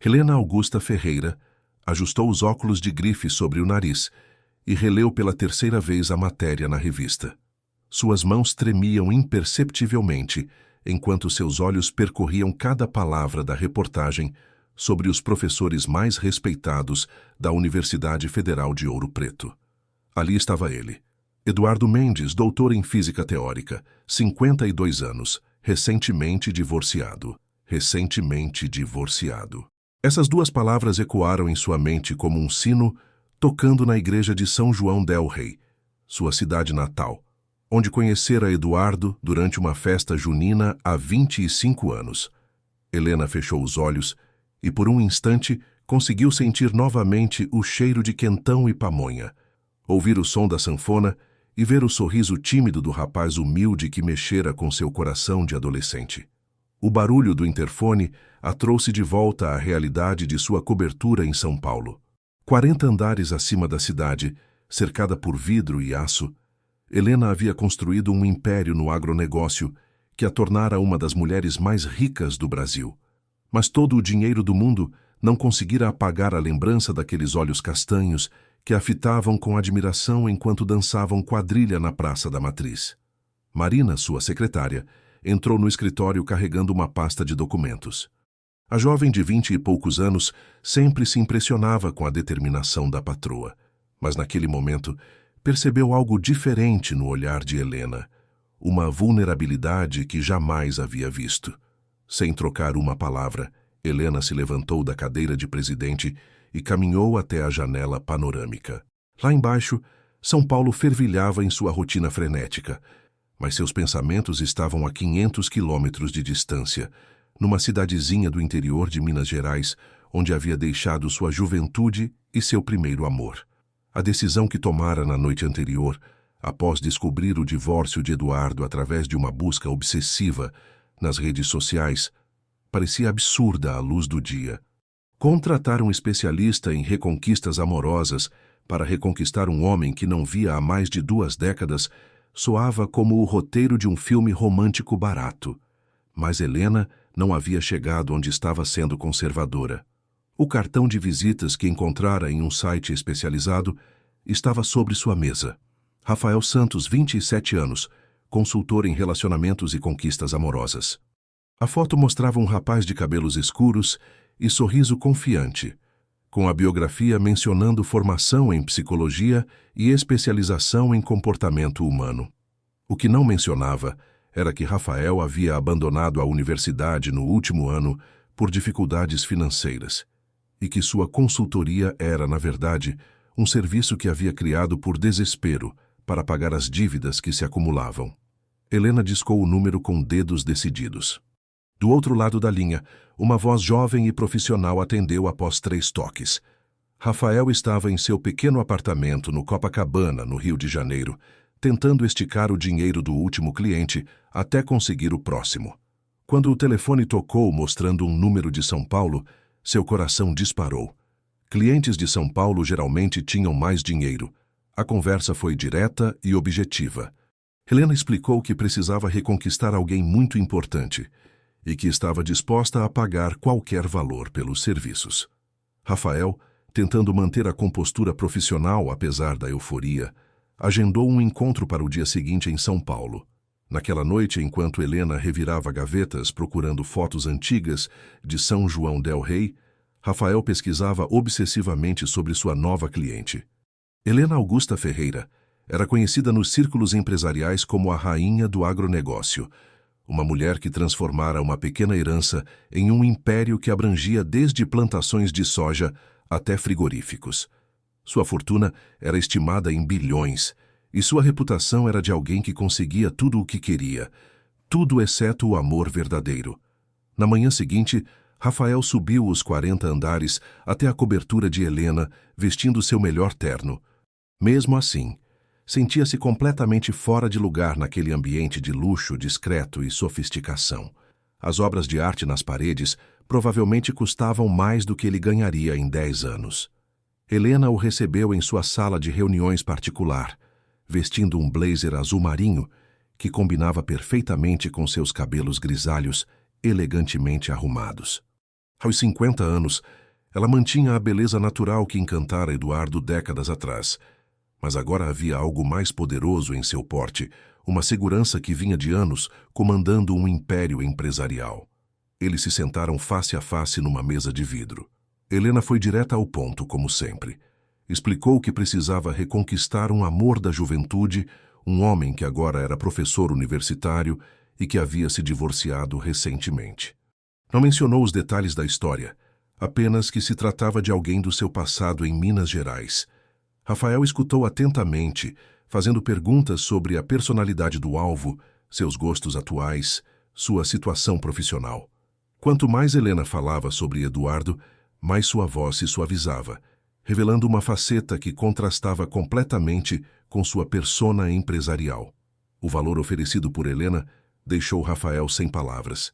Helena Augusta Ferreira ajustou os óculos de grife sobre o nariz e releu pela terceira vez a matéria na revista. Suas mãos tremiam imperceptivelmente enquanto seus olhos percorriam cada palavra da reportagem sobre os professores mais respeitados da Universidade Federal de Ouro Preto. Ali estava ele, Eduardo Mendes, doutor em Física Teórica, 52 anos, recentemente divorciado. Recentemente divorciado. Essas duas palavras ecoaram em sua mente como um sino tocando na igreja de São João del Rei, sua cidade natal, onde conhecera Eduardo durante uma festa junina há 25 anos. Helena fechou os olhos e, por um instante, conseguiu sentir novamente o cheiro de quentão e pamonha, ouvir o som da sanfona e ver o sorriso tímido do rapaz humilde que mexera com seu coração de adolescente. O barulho do interfone a trouxe de volta à realidade de sua cobertura em São Paulo. 40 andares acima da cidade, cercada por vidro e aço, Helena havia construído um império no agronegócio que a tornara uma das mulheres mais ricas do Brasil. Mas todo o dinheiro do mundo não conseguira apagar a lembrança daqueles olhos castanhos que a fitavam com admiração enquanto dançavam quadrilha na Praça da Matriz. Marina, sua secretária, entrou no escritório carregando uma pasta de documentos. A jovem de 20 e poucos anos sempre se impressionava com a determinação da patroa, mas naquele momento percebeu algo diferente no olhar de Helena, uma vulnerabilidade que jamais havia visto. Sem trocar uma palavra, Helena se levantou da cadeira de presidente e caminhou até a janela panorâmica. Lá embaixo, São Paulo fervilhava em sua rotina frenética, mas seus pensamentos estavam a 500 quilômetros de distância, numa cidadezinha do interior de Minas Gerais, onde havia deixado sua juventude e seu primeiro amor. A decisão que tomara na noite anterior, após descobrir o divórcio de Eduardo através de uma busca obsessiva nas redes sociais, parecia absurda à luz do dia. Contratar um especialista em reconquistas amorosas para reconquistar um homem que não via há mais de 2 décadas soava como o roteiro de um filme romântico barato. Mas Helena não havia chegado onde estava sendo conservadora. O cartão de visitas que encontrara em um site especializado estava sobre sua mesa. Rafael Santos, 27 anos, consultor em relacionamentos e conquistas amorosas. A foto mostrava um rapaz de cabelos escuros e sorriso confiante, com a biografia mencionando formação em psicologia e especialização em comportamento humano. O que não mencionava era que Rafael havia abandonado a universidade no último ano por dificuldades financeiras e que sua consultoria era, na verdade, um serviço que havia criado por desespero para pagar as dívidas que se acumulavam. Helena discou o número com dedos decididos. Do outro lado da linha, uma voz jovem e profissional atendeu após 3 toques. Rafael estava em seu pequeno apartamento no Copacabana, no Rio de Janeiro, tentando esticar o dinheiro do último cliente até conseguir o próximo. Quando o telefone tocou mostrando um número de São Paulo, seu coração disparou. Clientes de São Paulo geralmente tinham mais dinheiro. A conversa foi direta e objetiva. Helena explicou que precisava reconquistar alguém muito importante e que estava disposta a pagar qualquer valor pelos serviços. Rafael, tentando manter a compostura profissional apesar da euforia, agendou um encontro para o dia seguinte em São Paulo. Naquela noite, enquanto Helena revirava gavetas procurando fotos antigas de São João del Rei, Rafael pesquisava obsessivamente sobre sua nova cliente. Helena Augusta Ferreira era conhecida nos círculos empresariais como a rainha do agronegócio, uma mulher que transformara uma pequena herança em um império que abrangia desde plantações de soja até frigoríficos. Sua fortuna era estimada em bilhões, e sua reputação era de alguém que conseguia tudo o que queria, tudo exceto o amor verdadeiro. Na manhã seguinte, Rafael subiu os 40 andares até a cobertura de Helena, vestindo seu melhor terno. Mesmo assim, sentia-se completamente fora de lugar naquele ambiente de luxo, discreto e sofisticação. As obras de arte nas paredes provavelmente custavam mais do que ele ganharia em 10 anos. Helena o recebeu em sua sala de reuniões particular, vestindo um blazer azul marinho que combinava perfeitamente com seus cabelos grisalhos, elegantemente arrumados. Aos 50 anos, ela mantinha a beleza natural que encantara Eduardo décadas atrás. Mas agora havia algo mais poderoso em seu porte, uma segurança que vinha de anos comandando um império empresarial. Eles se sentaram face a face numa mesa de vidro. Helena foi direta ao ponto, como sempre. Explicou que precisava reconquistar um amor da juventude, um homem que agora era professor universitário e que havia se divorciado recentemente. Não mencionou os detalhes da história, apenas que se tratava de alguém do seu passado em Minas Gerais. Rafael escutou atentamente, fazendo perguntas sobre a personalidade do alvo, seus gostos atuais, sua situação profissional. Quanto mais Helena falava sobre Eduardo, mais sua voz se suavizava, revelando uma faceta que contrastava completamente com sua persona empresarial. O valor oferecido por Helena deixou Rafael sem palavras.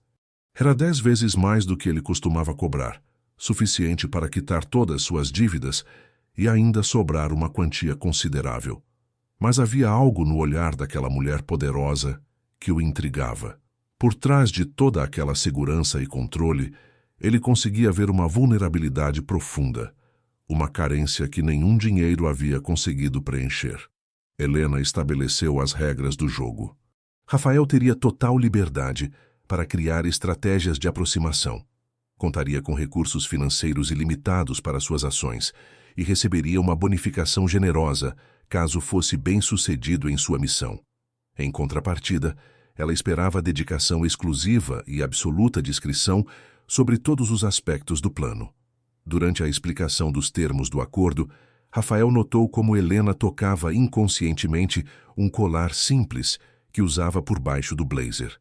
Era 10 vezes mais do que ele costumava cobrar, suficiente para quitar todas suas dívidas e ainda sobrar uma quantia considerável. Mas havia algo no olhar daquela mulher poderosa que o intrigava. Por trás de toda aquela segurança e controle, ele conseguia ver uma vulnerabilidade profunda, uma carência que nenhum dinheiro havia conseguido preencher. Helena estabeleceu as regras do jogo. Rafael teria total liberdade para criar estratégias de aproximação. Contaria com recursos financeiros ilimitados para suas ações e receberia uma bonificação generosa caso fosse bem-sucedido em sua missão. Em contrapartida, ela esperava dedicação exclusiva e absoluta discrição sobre todos os aspectos do plano. Durante a explicação dos termos do acordo, Rafael notou como Helena tocava inconscientemente um colar simples que usava por baixo do blazer.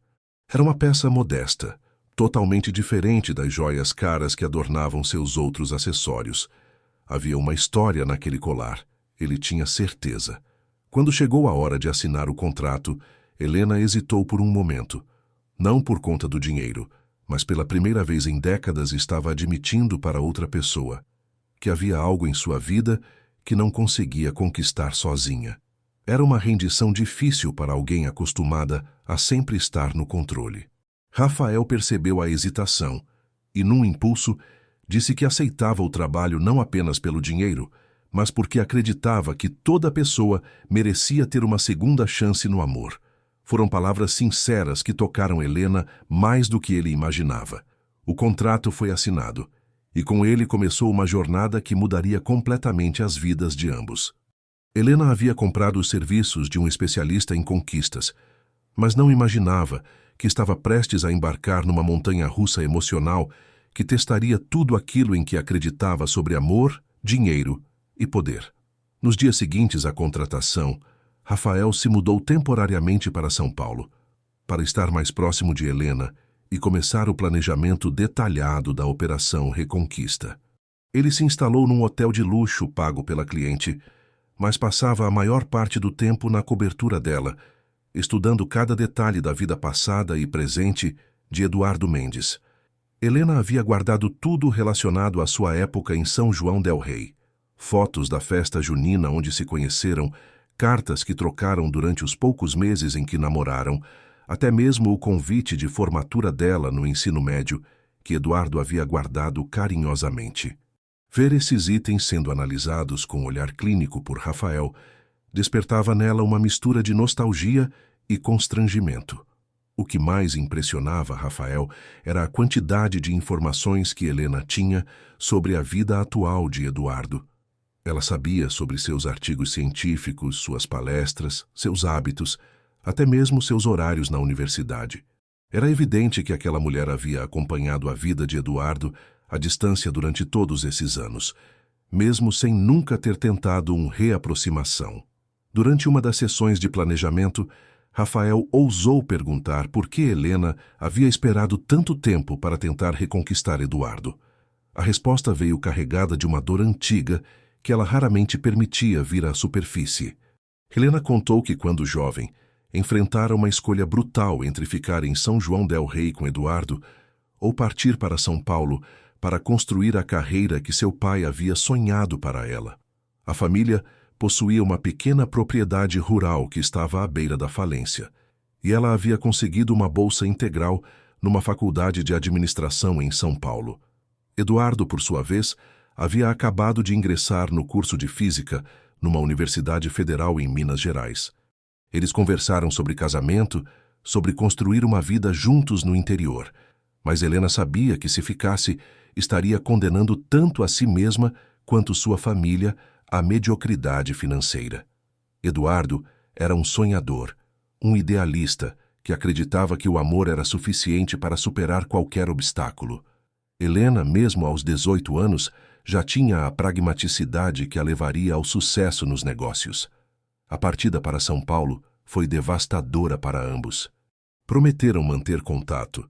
Era uma peça modesta, totalmente diferente das joias caras que adornavam seus outros acessórios. Havia uma história naquele colar, ele tinha certeza. Quando chegou a hora de assinar o contrato, Helena hesitou por um momento. Não por conta do dinheiro, mas pela primeira vez em décadas estava admitindo para outra pessoa que havia algo em sua vida que não conseguia conquistar sozinha. Era uma rendição difícil para alguém acostumada a sempre estar no controle. Rafael percebeu a hesitação e, num impulso, disse que aceitava o trabalho não apenas pelo dinheiro, mas porque acreditava que toda pessoa merecia ter uma segunda chance no amor. Foram palavras sinceras que tocaram Helena mais do que ele imaginava. O contrato foi assinado, e com ele começou uma jornada que mudaria completamente as vidas de ambos. Helena havia comprado os serviços de um especialista em conquistas, mas não imaginava que estava prestes a embarcar numa montanha-russa emocional que testaria tudo aquilo em que acreditava sobre amor, dinheiro e poder. Nos dias seguintes à contratação, Rafael se mudou temporariamente para São Paulo, para estar mais próximo de Helena e começar o planejamento detalhado da Operação Reconquista. Ele se instalou num hotel de luxo pago pela cliente, mas passava a maior parte do tempo na cobertura dela, estudando cada detalhe da vida passada e presente de Eduardo Mendes. Helena havia guardado tudo relacionado à sua época em São João del Rei. Fotos da festa junina onde se conheceram, cartas que trocaram durante os poucos meses em que namoraram, até mesmo o convite de formatura dela no ensino médio, que Eduardo havia guardado carinhosamente. Ver esses itens sendo analisados com olhar clínico por Rafael despertava nela uma mistura de nostalgia e constrangimento. O que mais impressionava Rafael era a quantidade de informações que Helena tinha sobre a vida atual de Eduardo. Ela sabia sobre seus artigos científicos, suas palestras, seus hábitos, até mesmo seus horários na universidade. Era evidente que aquela mulher havia acompanhado a vida de Eduardo à distância durante todos esses anos, mesmo sem nunca ter tentado uma reaproximação. Durante uma das sessões de planejamento, Rafael ousou perguntar por que Helena havia esperado tanto tempo para tentar reconquistar Eduardo. A resposta veio carregada de uma dor antiga que ela raramente permitia vir à superfície. Helena contou que, quando jovem, enfrentara uma escolha brutal entre ficar em São João del Rei com Eduardo ou partir para São Paulo para construir a carreira que seu pai havia sonhado para ela. A família possuía uma pequena propriedade rural que estava à beira da falência, e ela havia conseguido uma bolsa integral numa faculdade de administração em São Paulo. Eduardo, por sua vez, havia acabado de ingressar no curso de Física numa universidade federal em Minas Gerais. Eles conversaram sobre casamento, sobre construir uma vida juntos no interior, mas Helena sabia que, se ficasse, estaria condenando tanto a si mesma quanto sua família à mediocridade financeira. Eduardo era um sonhador, um idealista que acreditava que o amor era suficiente para superar qualquer obstáculo. Helena, mesmo aos 18 anos, já tinha a pragmaticidade que a levaria ao sucesso nos negócios. A partida para São Paulo foi devastadora para ambos. Prometeram manter contato,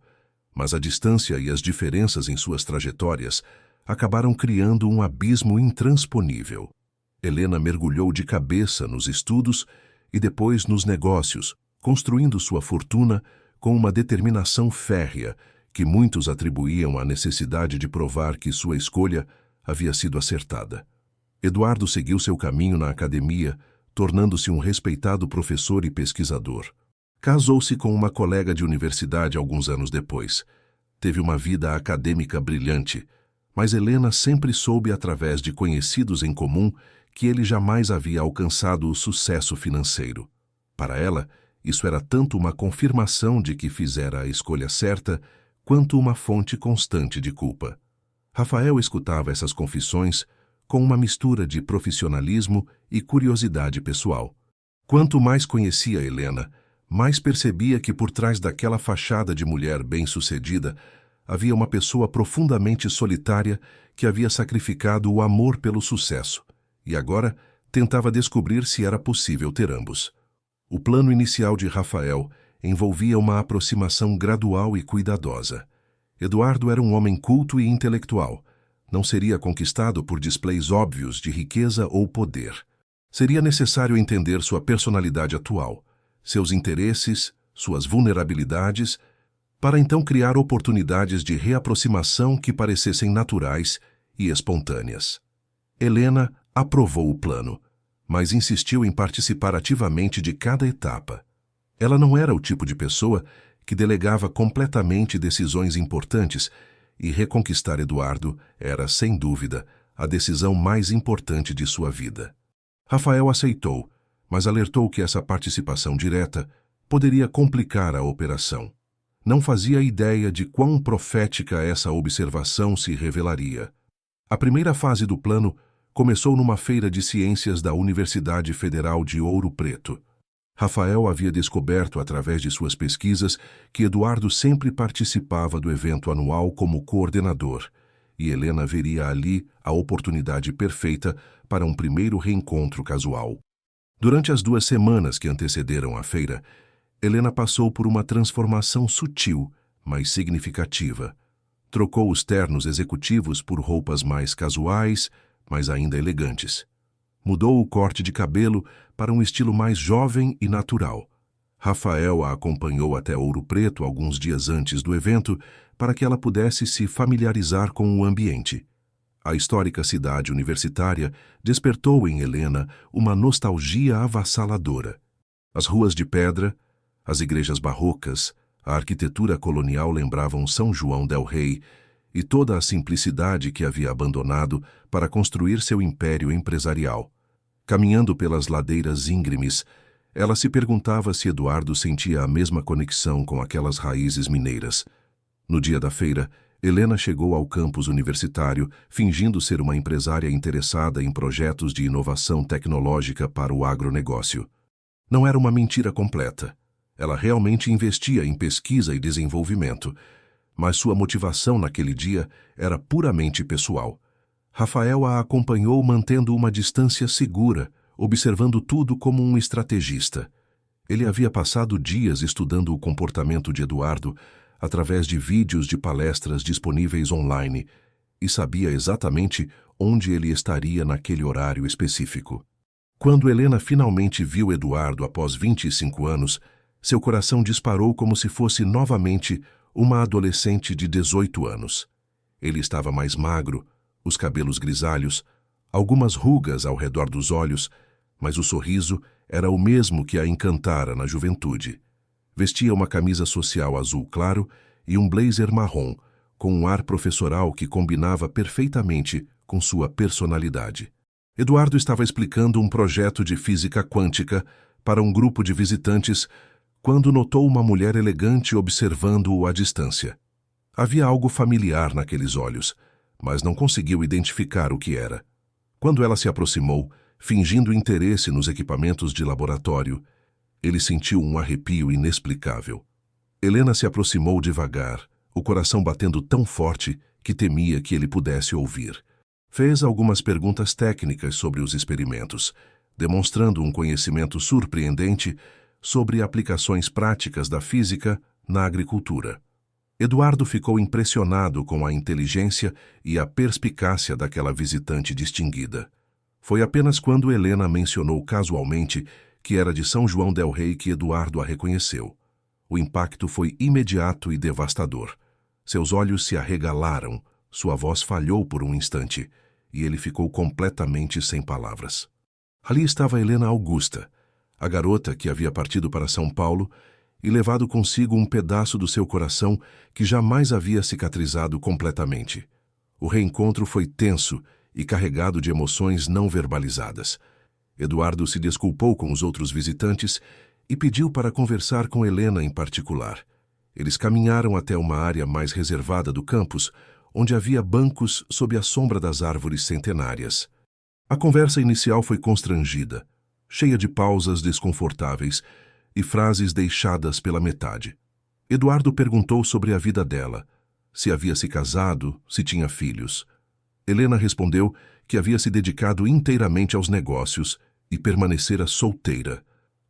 mas a distância e as diferenças em suas trajetórias acabaram criando um abismo intransponível. Helena mergulhou de cabeça nos estudos e depois nos negócios, construindo sua fortuna com uma determinação férrea que muitos atribuíam à necessidade de provar que sua escolha havia sido acertada. Eduardo seguiu seu caminho na academia, tornando-se um respeitado professor e pesquisador. Casou-se com uma colega de universidade alguns anos depois. Teve uma vida acadêmica brilhante, mas Helena sempre soube através de conhecidos em comum que ele jamais havia alcançado o sucesso financeiro. Para ela, isso era tanto uma confirmação de que fizera a escolha certa, quanto uma fonte constante de culpa. Rafael escutava essas confissões com uma mistura de profissionalismo e curiosidade pessoal. Quanto mais conhecia Helena, mais percebia que por trás daquela fachada de mulher bem-sucedida havia uma pessoa profundamente solitária que havia sacrificado o amor pelo sucesso e agora tentava descobrir se era possível ter ambos. O plano inicial de Rafael envolvia uma aproximação gradual e cuidadosa. Eduardo era um homem culto e intelectual. Não seria conquistado por displays óbvios de riqueza ou poder. Seria necessário entender sua personalidade atual, seus interesses, suas vulnerabilidades, para então criar oportunidades de reaproximação que parecessem naturais e espontâneas. Helena aprovou o plano, mas insistiu em participar ativamente de cada etapa. Ela não era o tipo de pessoa que delegava completamente decisões importantes, e reconquistar Eduardo era, sem dúvida, a decisão mais importante de sua vida. Rafael aceitou, mas alertou que essa participação direta poderia complicar a operação. Não fazia ideia de quão profética essa observação se revelaria. A primeira fase do plano começou numa feira de ciências da Universidade Federal de Ouro Preto. Rafael havia descoberto através de suas pesquisas que Eduardo sempre participava do evento anual como coordenador, e Helena veria ali a oportunidade perfeita para um primeiro reencontro casual. Durante as 2 semanas que antecederam a feira, Helena passou por uma transformação sutil, mas significativa. Trocou os ternos executivos por roupas mais casuais, mas ainda elegantes. Mudou o corte de cabelo para um estilo mais jovem e natural. Rafael a acompanhou até Ouro Preto alguns dias antes do evento para que ela pudesse se familiarizar com o ambiente. A histórica cidade universitária despertou em Helena uma nostalgia avassaladora. As ruas de pedra, as igrejas barrocas, a arquitetura colonial lembravam São João del Rei e toda a simplicidade que havia abandonado para construir seu império empresarial. Caminhando pelas ladeiras íngremes, ela se perguntava se Eduardo sentia a mesma conexão com aquelas raízes mineiras. No dia da feira, Helena chegou ao campus universitário, fingindo ser uma empresária interessada em projetos de inovação tecnológica para o agronegócio. Não era uma mentira completa. Ela realmente investia em pesquisa e desenvolvimento, mas sua motivação naquele dia era puramente pessoal. Rafael a acompanhou mantendo uma distância segura, observando tudo como um estrategista. Ele havia passado dias estudando o comportamento de Eduardo através de vídeos de palestras disponíveis online e sabia exatamente onde ele estaria naquele horário específico. Quando Helena finalmente viu Eduardo após 25 anos, seu coração disparou como se fosse novamente uma adolescente de 18 anos. Ele estava mais magro, os cabelos grisalhos, algumas rugas ao redor dos olhos, mas o sorriso era o mesmo que a encantara na juventude. Vestia uma camisa social azul claro e um blazer marrom, com um ar professoral que combinava perfeitamente com sua personalidade. Eduardo estava explicando um projeto de física quântica para um grupo de visitantes quando notou uma mulher elegante observando-o à distância. Havia algo familiar naqueles olhos, mas não conseguiu identificar o que era. Quando ela se aproximou, fingindo interesse nos equipamentos de laboratório, ele sentiu um arrepio inexplicável. Helena se aproximou devagar, o coração batendo tão forte que temia que ele pudesse ouvir. Fez algumas perguntas técnicas sobre os experimentos, demonstrando um conhecimento surpreendente sobre aplicações práticas da física na agricultura. Eduardo ficou impressionado com a inteligência e a perspicácia daquela visitante distinguida. Foi apenas quando Helena mencionou casualmente que era de São João del Rei que Eduardo a reconheceu. O impacto foi imediato e devastador. Seus olhos se arregalaram, sua voz falhou por um instante, e ele ficou completamente sem palavras. Ali estava Helena Augusta, a garota que havia partido para São Paulo e levado consigo um pedaço do seu coração que jamais havia cicatrizado completamente. O reencontro foi tenso e carregado de emoções não verbalizadas. Eduardo se desculpou com os outros visitantes e pediu para conversar com Helena em particular. Eles caminharam até uma área mais reservada do campus, onde havia bancos sob a sombra das árvores centenárias. A conversa inicial foi constrangida, cheia de pausas desconfortáveis e frases deixadas pela metade. Eduardo perguntou sobre a vida dela, se havia se casado, se tinha filhos. Helena respondeu que havia se dedicado inteiramente aos negócios e permanecera solteira.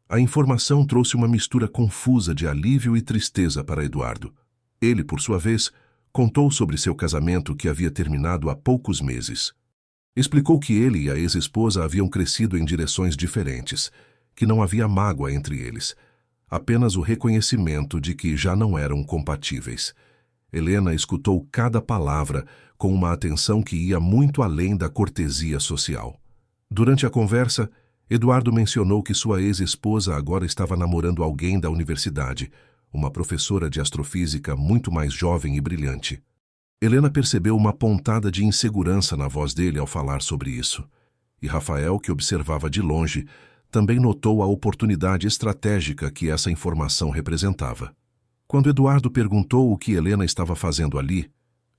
A informação trouxe uma mistura confusa de alívio e tristeza para Eduardo. Ele, por sua vez, contou sobre seu casamento que havia terminado há poucos meses. Explicou que ele e a ex-esposa haviam crescido em direções diferentes, que não havia mágoa entre eles, apenas o reconhecimento de que já não eram compatíveis. Helena escutou cada palavra com uma atenção que ia muito além da cortesia social. Durante a conversa, Eduardo mencionou que sua ex-esposa agora estava namorando alguém da universidade, uma professora de astrofísica muito mais jovem e brilhante. Helena percebeu uma pontada de insegurança na voz dele ao falar sobre isso. E Rafael, que observava de longe, também notou a oportunidade estratégica que essa informação representava. Quando Eduardo perguntou o que Helena estava fazendo ali,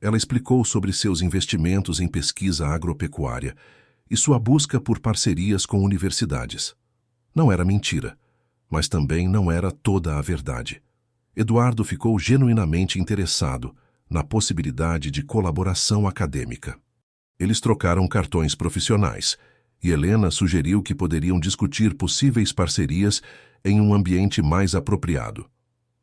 ela explicou sobre seus investimentos em pesquisa agropecuária e sua busca por parcerias com universidades. Não era mentira, mas também não era toda a verdade. Eduardo ficou genuinamente interessado na possibilidade de colaboração acadêmica. Eles trocaram cartões profissionais, e Helena sugeriu que poderiam discutir possíveis parcerias em um ambiente mais apropriado.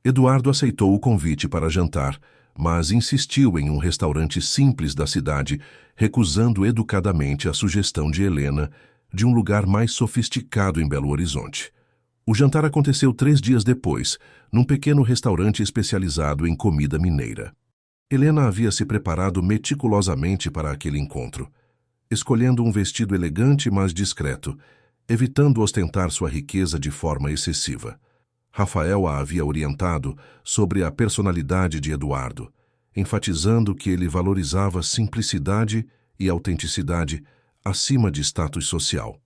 Eduardo aceitou o convite para jantar, mas insistiu em um restaurante simples da cidade, recusando educadamente a sugestão de Helena de um lugar mais sofisticado em Belo Horizonte. O jantar aconteceu 3 dias depois, num pequeno restaurante especializado em comida mineira. Helena havia se preparado meticulosamente para aquele encontro, escolhendo um vestido elegante mas discreto, evitando ostentar sua riqueza de forma excessiva. Rafael a havia orientado sobre a personalidade de Eduardo, enfatizando que ele valorizava simplicidade e autenticidade acima de status social.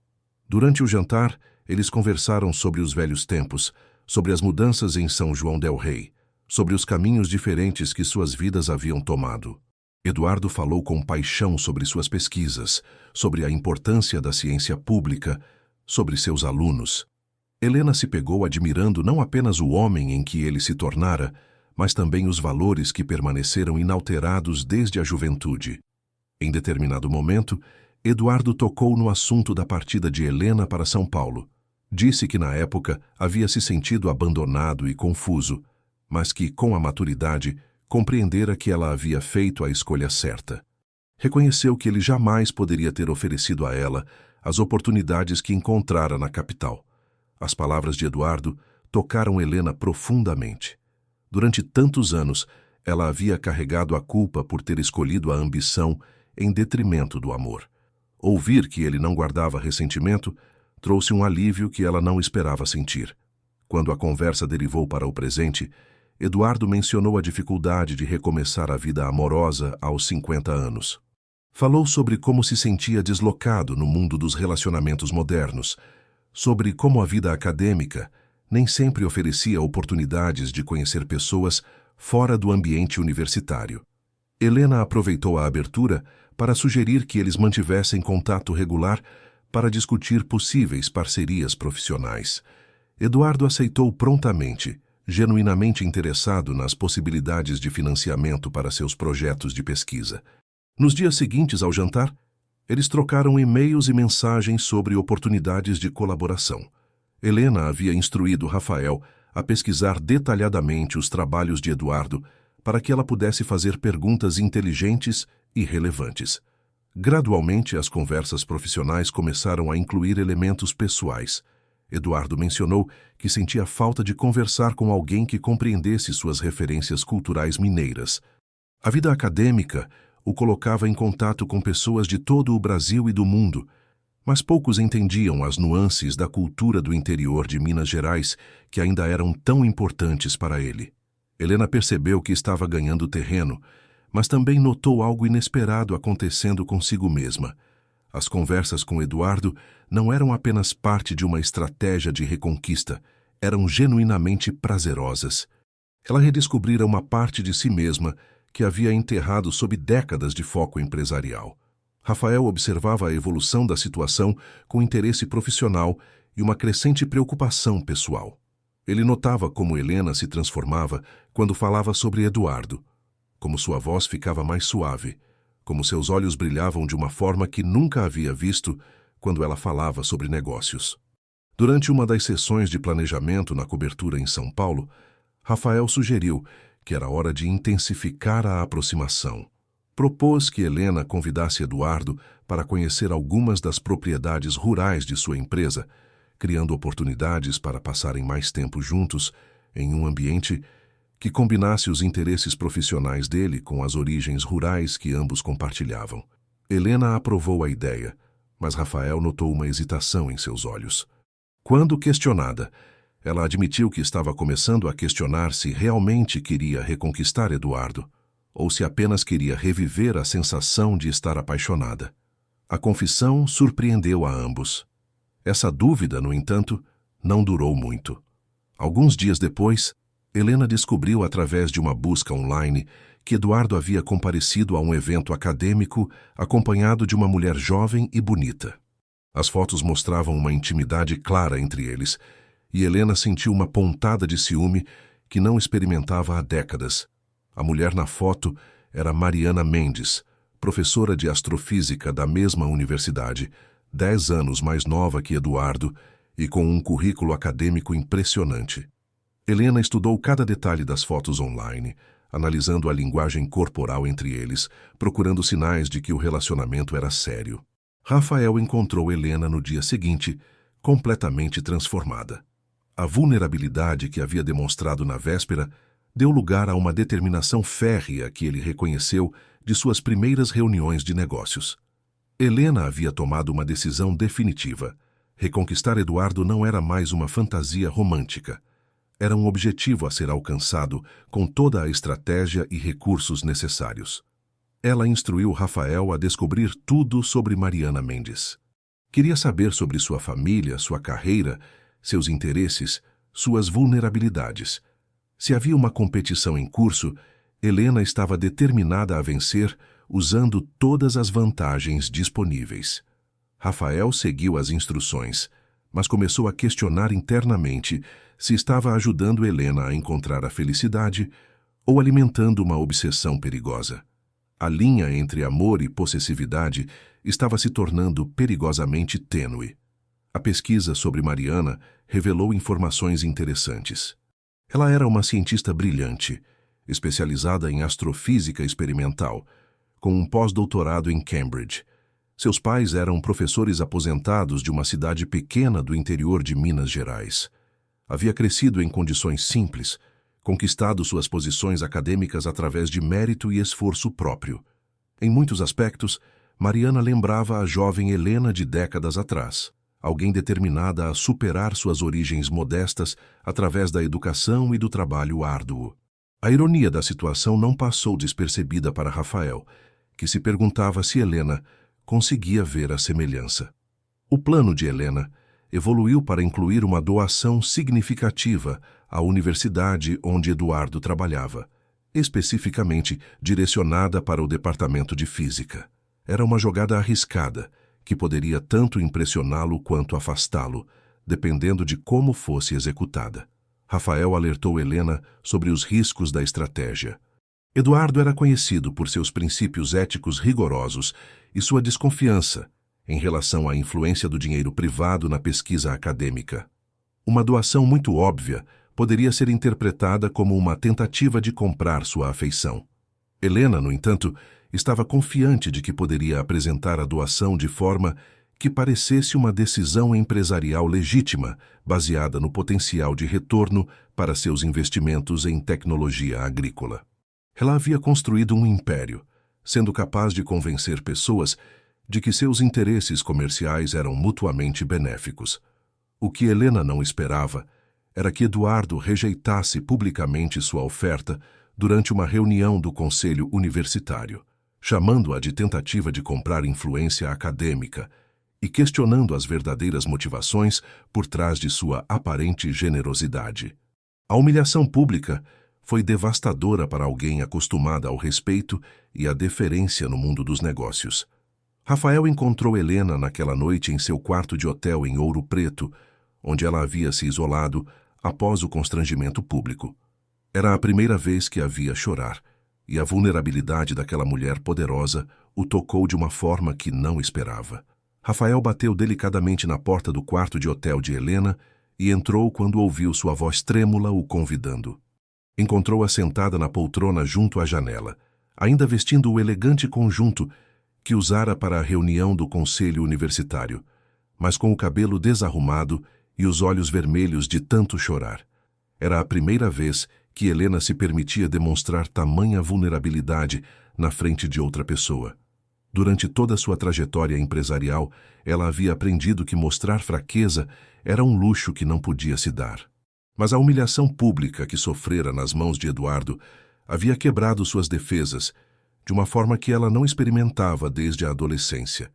Durante o jantar, eles conversaram sobre os velhos tempos, sobre as mudanças em São João del Rei, sobre os caminhos diferentes que suas vidas haviam tomado. Eduardo falou com paixão sobre suas pesquisas, sobre a importância da ciência pública, sobre seus alunos. Helena se pegou admirando não apenas o homem em que ele se tornara, mas também os valores que permaneceram inalterados desde a juventude. Em determinado momento, Eduardo tocou no assunto da partida de Helena para São Paulo. Disse que na época havia se sentido abandonado e confuso, mas que, com a maturidade, compreendera que ela havia feito a escolha certa. Reconheceu que ele jamais poderia ter oferecido a ela as oportunidades que encontrara na capital. As palavras de Eduardo tocaram Helena profundamente. Durante tantos anos, ela havia carregado a culpa por ter escolhido a ambição em detrimento do amor. Ouvir que ele não guardava ressentimento trouxe um alívio que ela não esperava sentir. Quando a conversa derivou para o presente, Eduardo mencionou a dificuldade de recomeçar a vida amorosa aos 50 anos. Falou sobre como se sentia deslocado no mundo dos relacionamentos modernos, sobre como a vida acadêmica nem sempre oferecia oportunidades de conhecer pessoas fora do ambiente universitário. Helena aproveitou a abertura para sugerir que eles mantivessem contato regular para discutir possíveis parcerias profissionais. Eduardo aceitou prontamente, genuinamente interessado nas possibilidades de financiamento para seus projetos de pesquisa. Nos dias seguintes ao jantar, eles trocaram e-mails e mensagens sobre oportunidades de colaboração. Helena havia instruído Rafael a pesquisar detalhadamente os trabalhos de Eduardo para que ela pudesse fazer perguntas inteligentes e relevantes. Gradualmente, as conversas profissionais começaram a incluir elementos pessoais. Eduardo mencionou que sentia falta de conversar com alguém que compreendesse suas referências culturais mineiras. A vida acadêmica o colocava em contato com pessoas de todo o Brasil e do mundo, mas poucos entendiam as nuances da cultura do interior de Minas Gerais que ainda eram tão importantes para ele. Helena percebeu que estava ganhando terreno, mas também notou algo inesperado acontecendo consigo mesma. As conversas com Eduardo não eram apenas parte de uma estratégia de reconquista, eram genuinamente prazerosas. Ela redescobrira uma parte de si mesma que havia enterrado sob décadas de foco empresarial. Rafael observava a evolução da situação com interesse profissional e uma crescente preocupação pessoal. Ele notava como Helena se transformava quando falava sobre Eduardo, como sua voz ficava mais suave, como seus olhos brilhavam de uma forma que nunca havia visto quando ela falava sobre negócios. Durante uma das sessões de planejamento na cobertura em São Paulo, Rafael sugeriu que era hora de intensificar a aproximação. Propôs que Helena convidasse Eduardo para conhecer algumas das propriedades rurais de sua empresa, criando oportunidades para passarem mais tempo juntos em um ambiente que combinasse os interesses profissionais dele com as origens rurais que ambos compartilhavam. Helena aprovou a ideia, mas Rafael notou uma hesitação em seus olhos. Quando questionada, ela admitiu que estava começando a questionar se realmente queria reconquistar Eduardo, ou se apenas queria reviver a sensação de estar apaixonada. A confissão surpreendeu a ambos. Essa dúvida, no entanto, não durou muito. Alguns dias depois, Helena descobriu através de uma busca online que Eduardo havia comparecido a um evento acadêmico acompanhado de uma mulher jovem e bonita. As fotos mostravam uma intimidade clara entre eles, e Helena sentiu uma pontada de ciúme que não experimentava há décadas. A mulher na foto era Mariana Mendes, professora de astrofísica da mesma universidade, 10 anos mais nova que Eduardo e com um currículo acadêmico impressionante. Helena estudou cada detalhe das fotos online, analisando a linguagem corporal entre eles, procurando sinais de que o relacionamento era sério. Rafael encontrou Helena no dia seguinte, completamente transformada. A vulnerabilidade que havia demonstrado na véspera deu lugar a uma determinação férrea que ele reconheceu de suas primeiras reuniões de negócios. Helena havia tomado uma decisão definitiva. Reconquistar Eduardo não era mais uma fantasia romântica. Era um objetivo a ser alcançado com toda a estratégia e recursos necessários. Ela instruiu Rafael a descobrir tudo sobre Mariana Mendes. Queria saber sobre sua família, sua carreira, seus interesses, suas vulnerabilidades. Se havia uma competição em curso, Helena estava determinada a vencer usando todas as vantagens disponíveis. Rafael seguiu as instruções, mas começou a questionar internamente se estava ajudando Helena a encontrar a felicidade ou alimentando uma obsessão perigosa. A linha entre amor e possessividade estava se tornando perigosamente tênue. A pesquisa sobre Mariana revelou informações interessantes. Ela era uma cientista brilhante, especializada em astrofísica experimental, com um pós-doutorado em Cambridge. Seus pais eram professores aposentados de uma cidade pequena do interior de Minas Gerais. Havia crescido em condições simples, conquistado suas posições acadêmicas através de mérito e esforço próprio. Em muitos aspectos, Mariana lembrava a jovem Helena de décadas atrás, alguém determinada a superar suas origens modestas através da educação e do trabalho árduo. A ironia da situação não passou despercebida para Rafael, que se perguntava se Helena conseguia ver a semelhança. O plano de Helena evoluiu para incluir uma doação significativa à universidade onde Eduardo trabalhava, especificamente direcionada para o departamento de física. Era uma jogada arriscada, que poderia tanto impressioná-lo quanto afastá-lo, dependendo de como fosse executada. Rafael alertou Helena sobre os riscos da estratégia. Eduardo era conhecido por seus princípios éticos rigorosos e sua desconfiança em relação à influência do dinheiro privado na pesquisa acadêmica. Uma doação muito óbvia poderia ser interpretada como uma tentativa de comprar sua afeição. Helena, no entanto, estava confiante de que poderia apresentar a doação de forma que parecesse uma decisão empresarial legítima, baseada no potencial de retorno para seus investimentos em tecnologia agrícola. Ela havia construído um império, sendo capaz de convencer pessoas de que seus interesses comerciais eram mutuamente benéficos. O que Helena não esperava era que Eduardo rejeitasse publicamente sua oferta durante uma reunião do conselho universitário, chamando-a de tentativa de comprar influência acadêmica e questionando as verdadeiras motivações por trás de sua aparente generosidade. A humilhação pública foi devastadora para alguém acostumada ao respeito e à deferência no mundo dos negócios. Rafael encontrou Helena naquela noite em seu quarto de hotel em Ouro Preto, onde ela havia se isolado após o constrangimento público. Era a primeira vez que a via chorar, e a vulnerabilidade daquela mulher poderosa o tocou de uma forma que não esperava. Rafael bateu delicadamente na porta do quarto de hotel de Helena e entrou quando ouviu sua voz trêmula o convidando. Encontrou-a sentada na poltrona junto à janela, ainda vestindo o elegante conjunto que usara para a reunião do conselho universitário, mas com o cabelo desarrumado e os olhos vermelhos de tanto chorar. Era a primeira vez que Helena se permitia demonstrar tamanha vulnerabilidade na frente de outra pessoa. Durante toda sua trajetória empresarial, ela havia aprendido que mostrar fraqueza era um luxo que não podia se dar. Mas a humilhação pública que sofrera nas mãos de Eduardo havia quebrado suas defesas de uma forma que ela não experimentava desde a adolescência.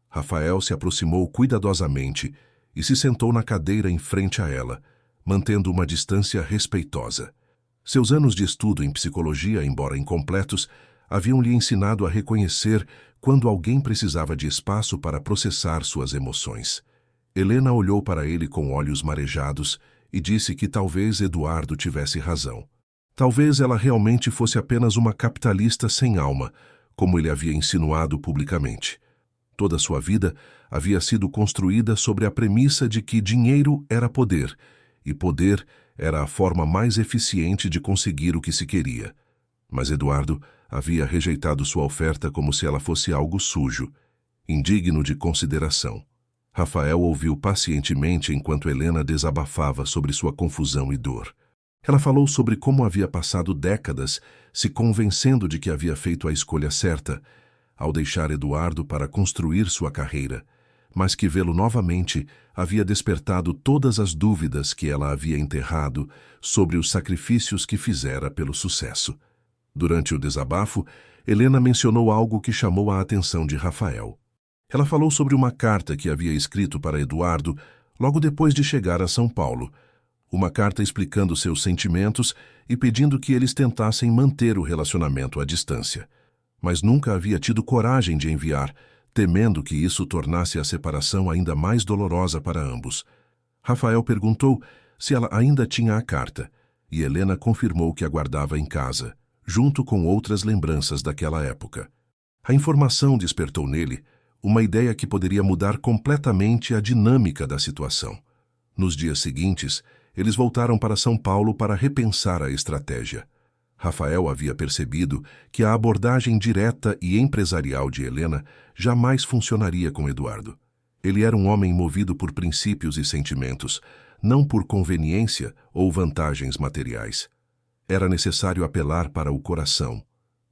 Rafael se aproximou cuidadosamente e se sentou na cadeira em frente a ela, mantendo uma distância respeitosa. Seus anos de estudo em psicologia, embora incompletos, haviam lhe ensinado a reconhecer quando alguém precisava de espaço para processar suas emoções. Helena olhou para ele com olhos marejados e disse que talvez Eduardo tivesse razão. Talvez ela realmente fosse apenas uma capitalista sem alma, como ele havia insinuado publicamente. Toda sua vida havia sido construída sobre a premissa de que dinheiro era poder, e poder era a forma mais eficiente de conseguir o que se queria. Mas Eduardo havia rejeitado sua oferta como se ela fosse algo sujo, indigno de consideração. Rafael ouviu pacientemente enquanto Helena desabafava sobre sua confusão e dor. Ela falou sobre como havia passado décadas se convencendo de que havia feito a escolha certa, ao deixar Eduardo para construir sua carreira, mas que vê-lo novamente havia despertado todas as dúvidas que ela havia enterrado sobre os sacrifícios que fizera pelo sucesso. Durante o desabafo, Helena mencionou algo que chamou a atenção de Rafael. Ela falou sobre uma carta que havia escrito para Eduardo logo depois de chegar a São Paulo, uma carta explicando seus sentimentos e pedindo que eles tentassem manter o relacionamento à distância. Mas nunca havia tido coragem de enviar, temendo que isso tornasse a separação ainda mais dolorosa para ambos. Rafael perguntou se ela ainda tinha a carta, e Helena confirmou que a guardava em casa, junto com outras lembranças daquela época. A informação despertou nele uma ideia que poderia mudar completamente a dinâmica da situação. Nos dias seguintes, eles voltaram para São Paulo para repensar a estratégia. Rafael havia percebido que a abordagem direta e empresarial de Helena jamais funcionaria com Eduardo. Ele era um homem movido por princípios e sentimentos, não por conveniência ou vantagens materiais. Era necessário apelar para o coração,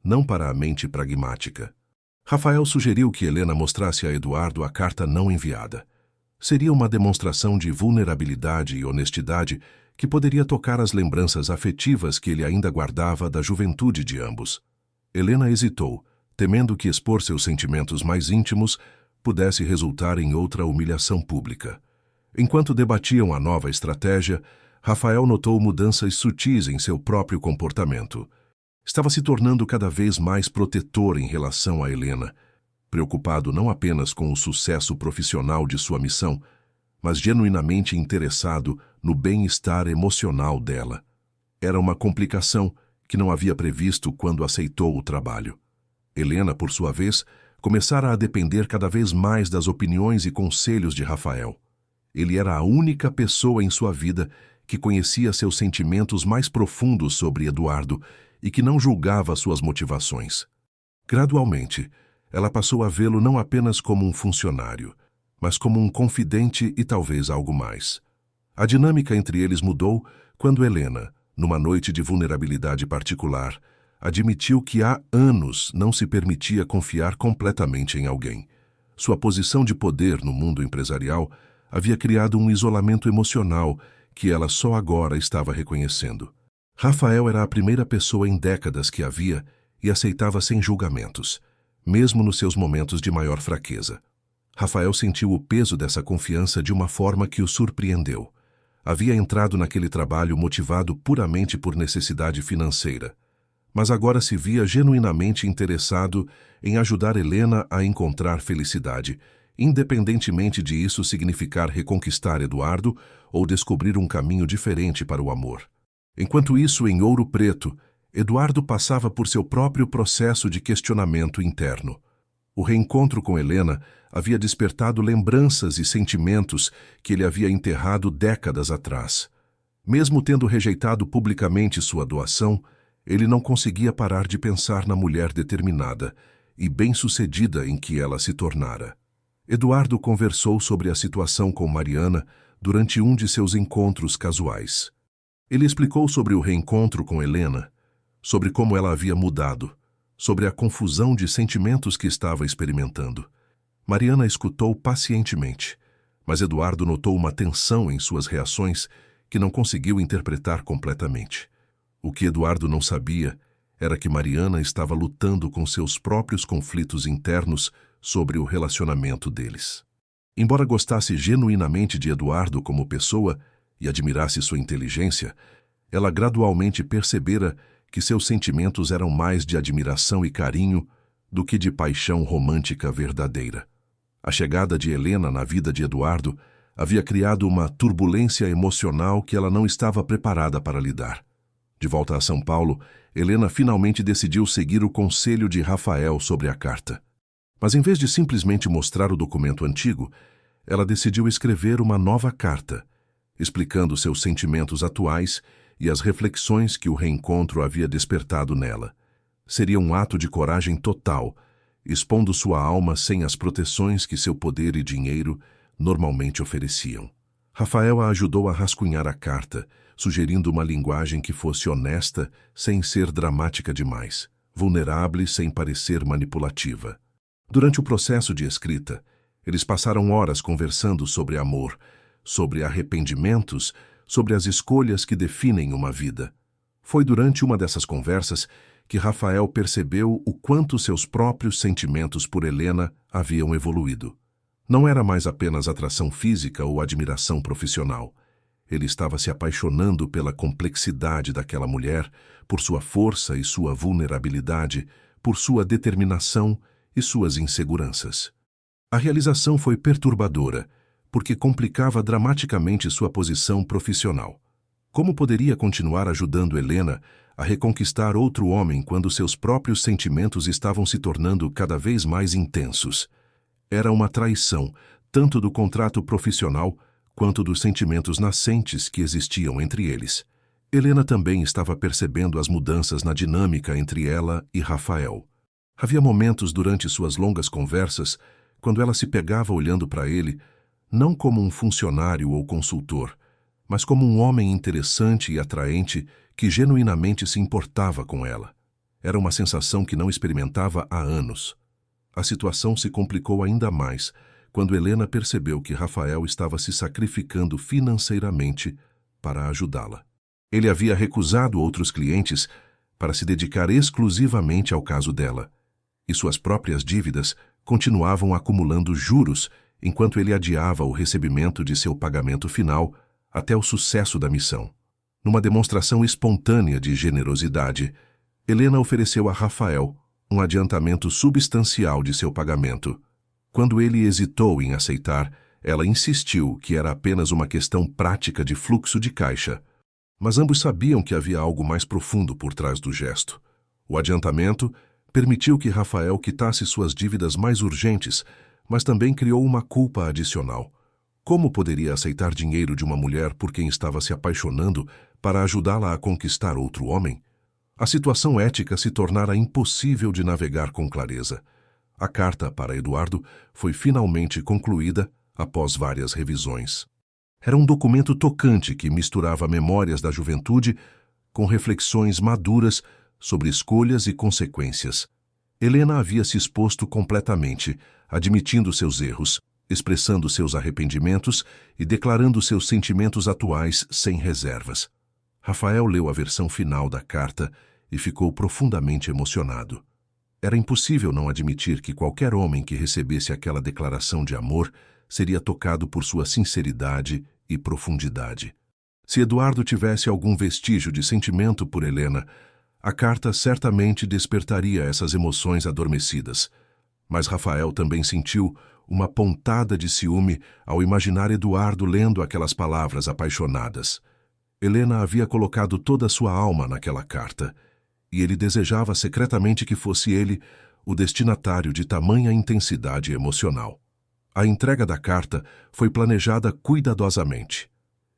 não para a mente pragmática. Rafael sugeriu que Helena mostrasse a Eduardo a carta não enviada. Seria uma demonstração de vulnerabilidade e honestidade que poderia tocar as lembranças afetivas que ele ainda guardava da juventude de ambos. Helena hesitou, temendo que expor seus sentimentos mais íntimos pudesse resultar em outra humilhação pública. Enquanto debatiam a nova estratégia, Rafael notou mudanças sutis em seu próprio comportamento. Estava se tornando cada vez mais protetor em relação a Helena, preocupado não apenas com o sucesso profissional de sua missão, mas genuinamente interessado no bem-estar emocional dela. Era uma complicação que não havia previsto quando aceitou o trabalho. Helena, por sua vez, começara a depender cada vez mais das opiniões e conselhos de Rafael. Ele era a única pessoa em sua vida que conhecia seus sentimentos mais profundos sobre Eduardo e que não julgava suas motivações. Gradualmente, ela passou a vê-lo não apenas como um funcionário, mas como um confidente e talvez algo mais. A dinâmica entre eles mudou quando Helena, numa noite de vulnerabilidade particular, admitiu que há anos não se permitia confiar completamente em alguém. Sua posição de poder no mundo empresarial havia criado um isolamento emocional que ela só agora estava reconhecendo. Rafael era a primeira pessoa em décadas que a via e aceitava sem julgamentos, mesmo nos seus momentos de maior fraqueza. Rafael sentiu o peso dessa confiança de uma forma que o surpreendeu. Havia entrado naquele trabalho motivado puramente por necessidade financeira, mas agora se via genuinamente interessado em ajudar Helena a encontrar felicidade, independentemente de isso significar reconquistar Eduardo ou descobrir um caminho diferente para o amor. Enquanto isso, em Ouro Preto, Eduardo passava por seu próprio processo de questionamento interno. O reencontro com Helena havia despertado lembranças e sentimentos que ele havia enterrado décadas atrás. Mesmo tendo rejeitado publicamente sua doação, ele não conseguia parar de pensar na mulher determinada e bem-sucedida em que ela se tornara. Eduardo conversou sobre a situação com Mariana durante um de seus encontros casuais. Ele explicou sobre o reencontro com Helena, sobre como ela havia mudado, sobre a confusão de sentimentos que estava experimentando. Mariana escutou pacientemente, mas Eduardo notou uma tensão em suas reações que não conseguiu interpretar completamente. O que Eduardo não sabia era que Mariana estava lutando com seus próprios conflitos internos sobre o relacionamento deles. Embora gostasse genuinamente de Eduardo como pessoa e admirasse sua inteligência, ela gradualmente percebera que seus sentimentos eram mais de admiração e carinho do que de paixão romântica verdadeira. A chegada de Helena na vida de Eduardo havia criado uma turbulência emocional que ela não estava preparada para lidar. De volta a São Paulo, Helena finalmente decidiu seguir o conselho de Rafael sobre a carta. Mas em vez de simplesmente mostrar o documento antigo, ela decidiu escrever uma nova carta, explicando seus sentimentos atuais e as reflexões que o reencontro havia despertado nela. Seria um ato de coragem total, expondo sua alma sem as proteções que seu poder e dinheiro normalmente ofereciam. Rafael a ajudou a rascunhar a carta, sugerindo uma linguagem que fosse honesta sem ser dramática demais, vulnerável sem parecer manipulativa. Durante o processo de escrita, eles passaram horas conversando sobre amor, sobre arrependimentos, sobre as escolhas que definem uma vida. Foi durante uma dessas conversas que Rafael percebeu o quanto seus próprios sentimentos por Helena haviam evoluído. Não era mais apenas atração física ou admiração profissional. Ele estava se apaixonando pela complexidade daquela mulher, por sua força e sua vulnerabilidade, por sua determinação e suas inseguranças. A realização foi perturbadora, porque complicava dramaticamente sua posição profissional. Como poderia continuar ajudando Helena a reconquistar outro homem quando seus próprios sentimentos estavam se tornando cada vez mais intensos? Era uma traição, tanto do contrato profissional quanto dos sentimentos nascentes que existiam entre eles. Helena também estava percebendo as mudanças na dinâmica entre ela e Rafael. Havia momentos durante suas longas conversas quando ela se pegava olhando para ele, não como um funcionário ou consultor, mas como um homem interessante e atraente que genuinamente se importava com ela. Era uma sensação que não experimentava há anos. A situação se complicou ainda mais quando Helena percebeu que Rafael estava se sacrificando financeiramente para ajudá-la. Ele havia recusado outros clientes para se dedicar exclusivamente ao caso dela, e suas próprias dívidas continuavam acumulando juros enquanto ele adiava o recebimento de seu pagamento final até o sucesso da missão. Numa demonstração espontânea de generosidade, Helena ofereceu a Rafael um adiantamento substancial de seu pagamento. Quando ele hesitou em aceitar, ela insistiu que era apenas uma questão prática de fluxo de caixa. Mas ambos sabiam que havia algo mais profundo por trás do gesto. O adiantamento permitiu que Rafael quitasse suas dívidas mais urgentes, mas também criou uma culpa adicional. Como poderia aceitar dinheiro de uma mulher por quem estava se apaixonando para ajudá-la a conquistar outro homem? A situação ética se tornara impossível de navegar com clareza. A carta para Eduardo foi finalmente concluída após várias revisões. Era um documento tocante que misturava memórias da juventude com reflexões maduras sobre escolhas e consequências. Helena havia se exposto completamente, admitindo seus erros, expressando seus arrependimentos e declarando seus sentimentos atuais sem reservas. Rafael leu a versão final da carta e ficou profundamente emocionado. Era impossível não admitir que qualquer homem que recebesse aquela declaração de amor seria tocado por sua sinceridade e profundidade. Se Eduardo tivesse algum vestígio de sentimento por Helena, a carta certamente despertaria essas emoções adormecidas. Mas Rafael também sentiu uma pontada de ciúme ao imaginar Eduardo lendo aquelas palavras apaixonadas. Helena havia colocado toda a sua alma naquela carta, e ele desejava secretamente que fosse ele o destinatário de tamanha intensidade emocional. A entrega da carta foi planejada cuidadosamente.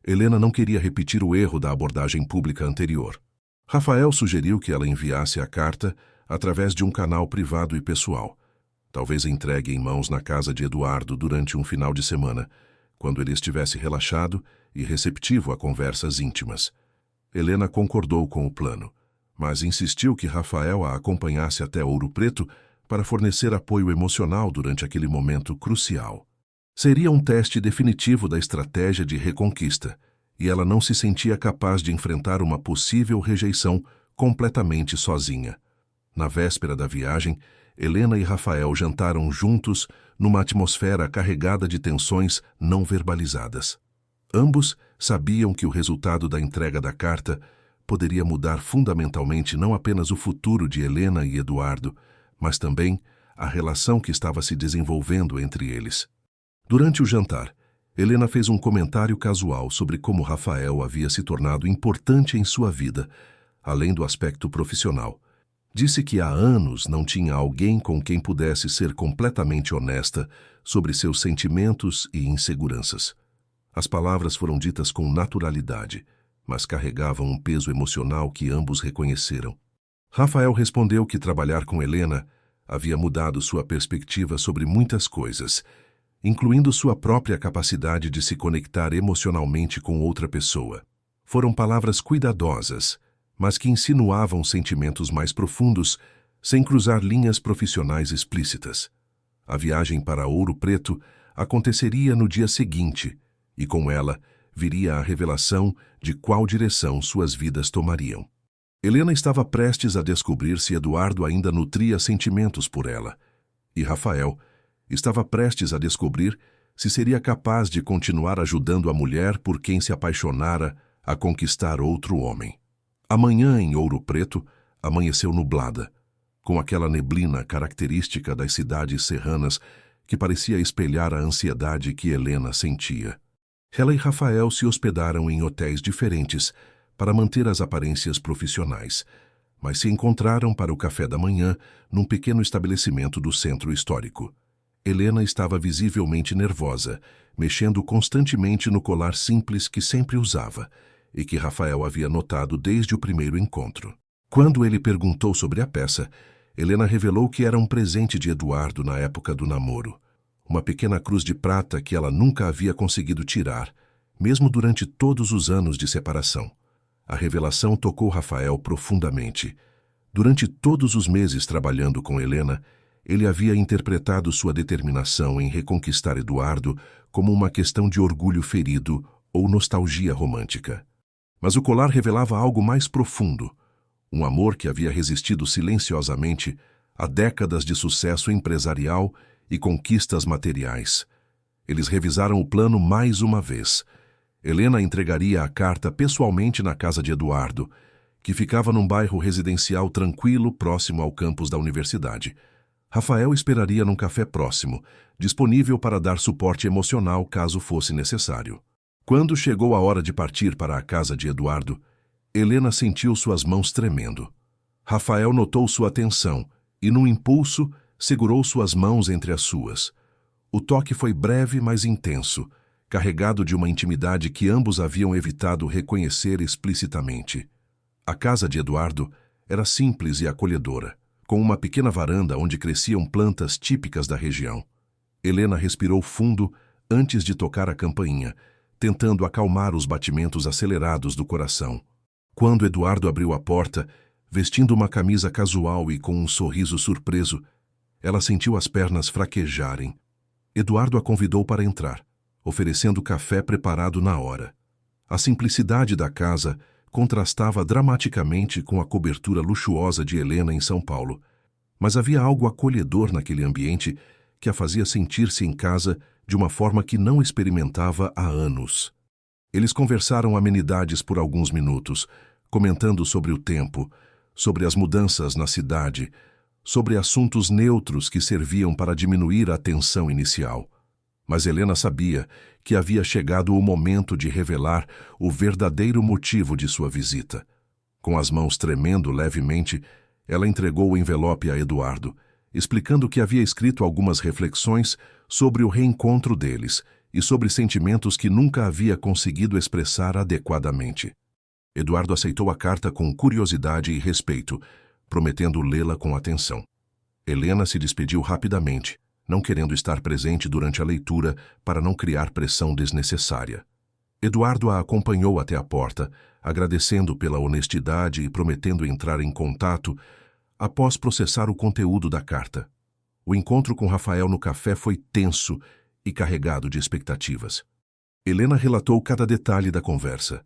Helena não queria repetir o erro da abordagem pública anterior. Rafael sugeriu que ela enviasse a carta através de um canal privado e pessoal, talvez entregue em mãos na casa de Eduardo durante um final de semana, quando ele estivesse relaxado e receptivo a conversas íntimas. Helena concordou com o plano, mas insistiu que Rafael a acompanhasse até Ouro Preto para fornecer apoio emocional durante aquele momento crucial. Seria um teste definitivo da estratégia de reconquista, e ela não se sentia capaz de enfrentar uma possível rejeição completamente sozinha. Na véspera da viagem, Helena e Rafael jantaram juntos numa atmosfera carregada de tensões não verbalizadas. Ambos sabiam que o resultado da entrega da carta poderia mudar fundamentalmente não apenas o futuro de Helena e Eduardo, mas também a relação que estava se desenvolvendo entre eles. Durante o jantar, Helena fez um comentário casual sobre como Rafael havia se tornado importante em sua vida, além do aspecto profissional. Disse que há anos não tinha alguém com quem pudesse ser completamente honesta sobre seus sentimentos e inseguranças. As palavras foram ditas com naturalidade, mas carregavam um peso emocional que ambos reconheceram. Rafael respondeu que trabalhar com Helena havia mudado sua perspectiva sobre muitas coisas, incluindo sua própria capacidade de se conectar emocionalmente com outra pessoa. Foram palavras cuidadosas, mas que insinuavam sentimentos mais profundos, sem cruzar linhas profissionais explícitas. A viagem para Ouro Preto aconteceria no dia seguinte, e com ela viria a revelação de qual direção suas vidas tomariam. Helena estava prestes a descobrir se Eduardo ainda nutria sentimentos por ela, e Rafael estava prestes a descobrir se seria capaz de continuar ajudando a mulher por quem se apaixonara a conquistar outro homem. A manhã em Ouro Preto amanheceu nublada, com aquela neblina característica das cidades serranas que parecia espelhar a ansiedade que Helena sentia. Ela e Rafael se hospedaram em hotéis diferentes para manter as aparências profissionais, mas se encontraram para o café da manhã num pequeno estabelecimento do centro histórico. Helena estava visivelmente nervosa, mexendo constantemente no colar simples que sempre usava e que Rafael havia notado desde o primeiro encontro. Quando ele perguntou sobre a peça, Helena revelou que era um presente de Eduardo na época do namoro. Uma pequena cruz de prata que ela nunca havia conseguido tirar, mesmo durante todos os anos de separação. A revelação tocou Rafael profundamente. Durante todos os meses trabalhando com Helena, ele havia interpretado sua determinação em reconquistar Eduardo como uma questão de orgulho ferido ou nostalgia romântica. Mas o colar revelava algo mais profundo, um amor que havia resistido silenciosamente a décadas de sucesso empresarial e conquistas materiais. Eles revisaram o plano mais uma vez. Helena entregaria a carta pessoalmente na casa de Eduardo, que ficava num bairro residencial tranquilo próximo ao campus da universidade. Rafael esperaria num café próximo, disponível para dar suporte emocional caso fosse necessário. Quando chegou a hora de partir para a casa de Eduardo, Helena sentiu suas mãos tremendo. Rafael notou sua tensão e, num impulso, segurou suas mãos entre as suas. O toque foi breve, mas intenso, carregado de uma intimidade que ambos haviam evitado reconhecer explicitamente. A casa de Eduardo era simples e acolhedora, com uma pequena varanda onde cresciam plantas típicas da região. Helena respirou fundo antes de tocar a campainha, tentando acalmar os batimentos acelerados do coração. Quando Eduardo abriu a porta, vestindo uma camisa casual e com um sorriso surpreso, ela sentiu as pernas fraquejarem. Eduardo a convidou para entrar, oferecendo café preparado na hora. A simplicidade da casa contrastava dramaticamente com a cobertura luxuosa de Helena em São Paulo, mas havia algo acolhedor naquele ambiente que a fazia sentir-se em casa de uma forma que não experimentava há anos. Eles conversaram amenidades por alguns minutos, comentando sobre o tempo, sobre as mudanças na cidade, sobre assuntos neutros que serviam para diminuir a tensão inicial. Mas Helena sabia que havia chegado o momento de revelar o verdadeiro motivo de sua visita. Com as mãos tremendo levemente, ela entregou o envelope a Eduardo, explicando que havia escrito algumas reflexões sobre o reencontro deles e sobre sentimentos que nunca havia conseguido expressar adequadamente. Eduardo aceitou a carta com curiosidade e respeito, prometendo lê-la com atenção. Helena se despediu rapidamente, não querendo estar presente durante a leitura para não criar pressão desnecessária. Eduardo a acompanhou até a porta, agradecendo pela honestidade e prometendo entrar em contato após processar o conteúdo da carta. O encontro com Rafael no café foi tenso e carregado de expectativas. Helena relatou cada detalhe da conversa,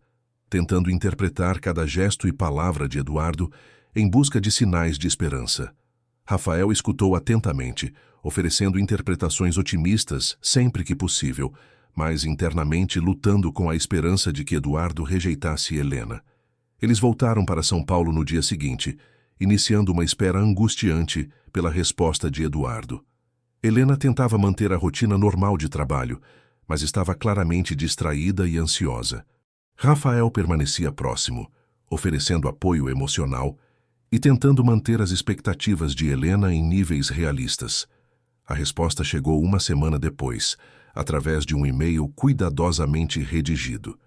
tentando interpretar cada gesto e palavra de Eduardo em busca de sinais de esperança. Rafael escutou atentamente, oferecendo interpretações otimistas sempre que possível, mas internamente lutando com a esperança de que Eduardo rejeitasse Helena. Eles voltaram para São Paulo no dia seguinte, iniciando uma espera angustiante pela resposta de Eduardo. Helena tentava manter a rotina normal de trabalho, mas estava claramente distraída e ansiosa. Rafael permanecia próximo, oferecendo apoio emocional e tentando manter as expectativas de Helena em níveis realistas. A resposta chegou uma semana depois, através de um e-mail cuidadosamente redigido.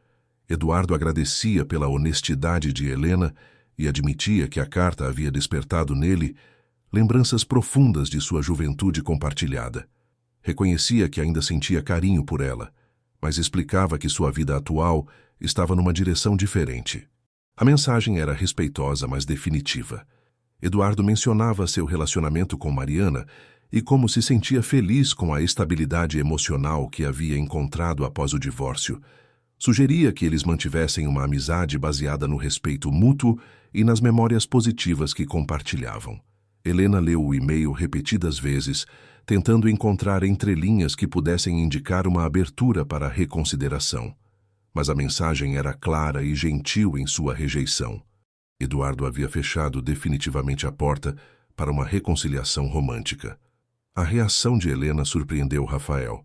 Eduardo agradecia pela honestidade de Helena e admitia que a carta havia despertado nele lembranças profundas de sua juventude compartilhada. Reconhecia que ainda sentia carinho por ela, mas explicava que sua vida atual estava numa direção diferente. A mensagem era respeitosa, mas definitiva. Eduardo mencionava seu relacionamento com Mariana e como se sentia feliz com a estabilidade emocional que havia encontrado após o divórcio. Sugeria que eles mantivessem uma amizade baseada no respeito mútuo e nas memórias positivas que compartilhavam. Helena leu o e-mail repetidas vezes, tentando encontrar entrelinhas que pudessem indicar uma abertura para a reconsideração. Mas a mensagem era clara e gentil em sua rejeição. Eduardo havia fechado definitivamente a porta para uma reconciliação romântica. A reação de Helena surpreendeu Rafael.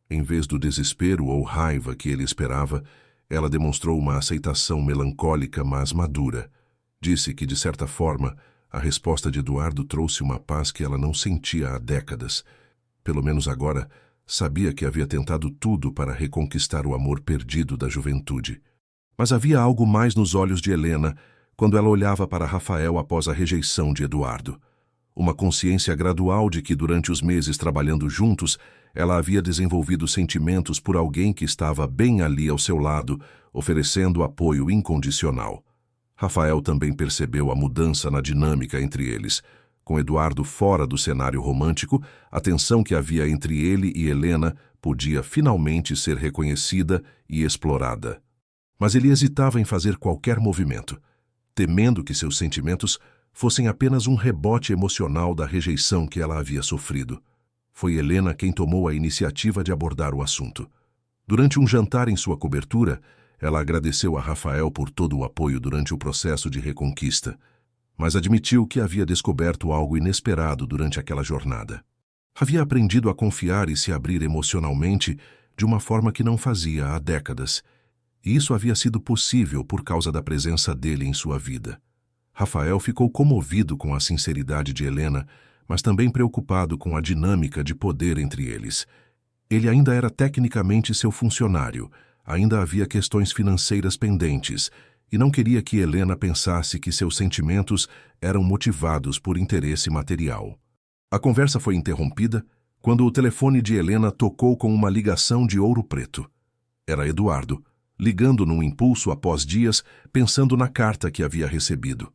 Em vez do desespero ou raiva que ele esperava, ela demonstrou uma aceitação melancólica, mas madura. Disse que, de certa forma, a resposta de Eduardo trouxe uma paz que ela não sentia há décadas. Pelo menos agora, sabia que havia tentado tudo para reconquistar o amor perdido da juventude. Mas havia algo mais nos olhos de Helena quando ela olhava para Rafael após a rejeição de Eduardo. Uma consciência gradual de que, durante os meses trabalhando juntos, ela havia desenvolvido sentimentos por alguém que estava bem ali ao seu lado, oferecendo apoio incondicional. Rafael também percebeu a mudança na dinâmica entre eles. Com Eduardo fora do cenário romântico, a tensão que havia entre ele e Helena podia finalmente ser reconhecida e explorada. Mas ele hesitava em fazer qualquer movimento, temendo que seus sentimentos fossem apenas um rebote emocional da rejeição que ela havia sofrido. Foi Helena quem tomou a iniciativa de abordar o assunto. Durante um jantar em sua cobertura, ela agradeceu a Rafael por todo o apoio durante o processo de reconquista, mas admitiu que havia descoberto algo inesperado durante aquela jornada. Havia aprendido a confiar e se abrir emocionalmente de uma forma que não fazia há décadas, e isso havia sido possível por causa da presença dele em sua vida. Rafael ficou comovido com a sinceridade de Helena, mas também preocupado com a dinâmica de poder entre eles. Ele ainda era tecnicamente seu funcionário, ainda havia questões financeiras pendentes, e não queria que Helena pensasse que seus sentimentos eram motivados por interesse material. A conversa foi interrompida quando o telefone de Helena tocou com uma ligação de Ouro Preto. Era Eduardo, ligando num impulso após dias, pensando na carta que havia recebido.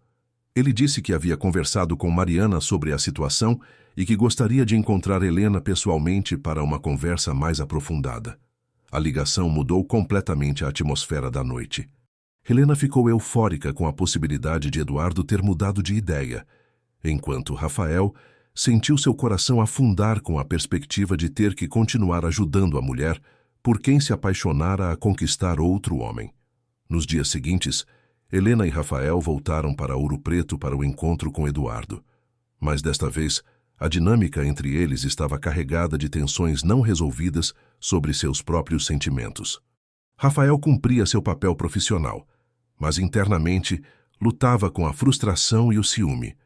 Ele disse que havia conversado com Mariana sobre a situação e que gostaria de encontrar Helena pessoalmente para uma conversa mais aprofundada. A ligação mudou completamente a atmosfera da noite. Helena ficou eufórica com a possibilidade de Eduardo ter mudado de ideia, enquanto Rafael sentiu seu coração afundar com a perspectiva de ter que continuar ajudando a mulher por quem se apaixonara a conquistar outro homem. Nos dias seguintes, Helena e Rafael voltaram para Ouro Preto para o encontro com Eduardo. Mas desta vez, a dinâmica entre eles estava carregada de tensões não resolvidas sobre seus próprios sentimentos. Rafael cumpria seu papel profissional, mas internamente lutava com a frustração e o ciúme.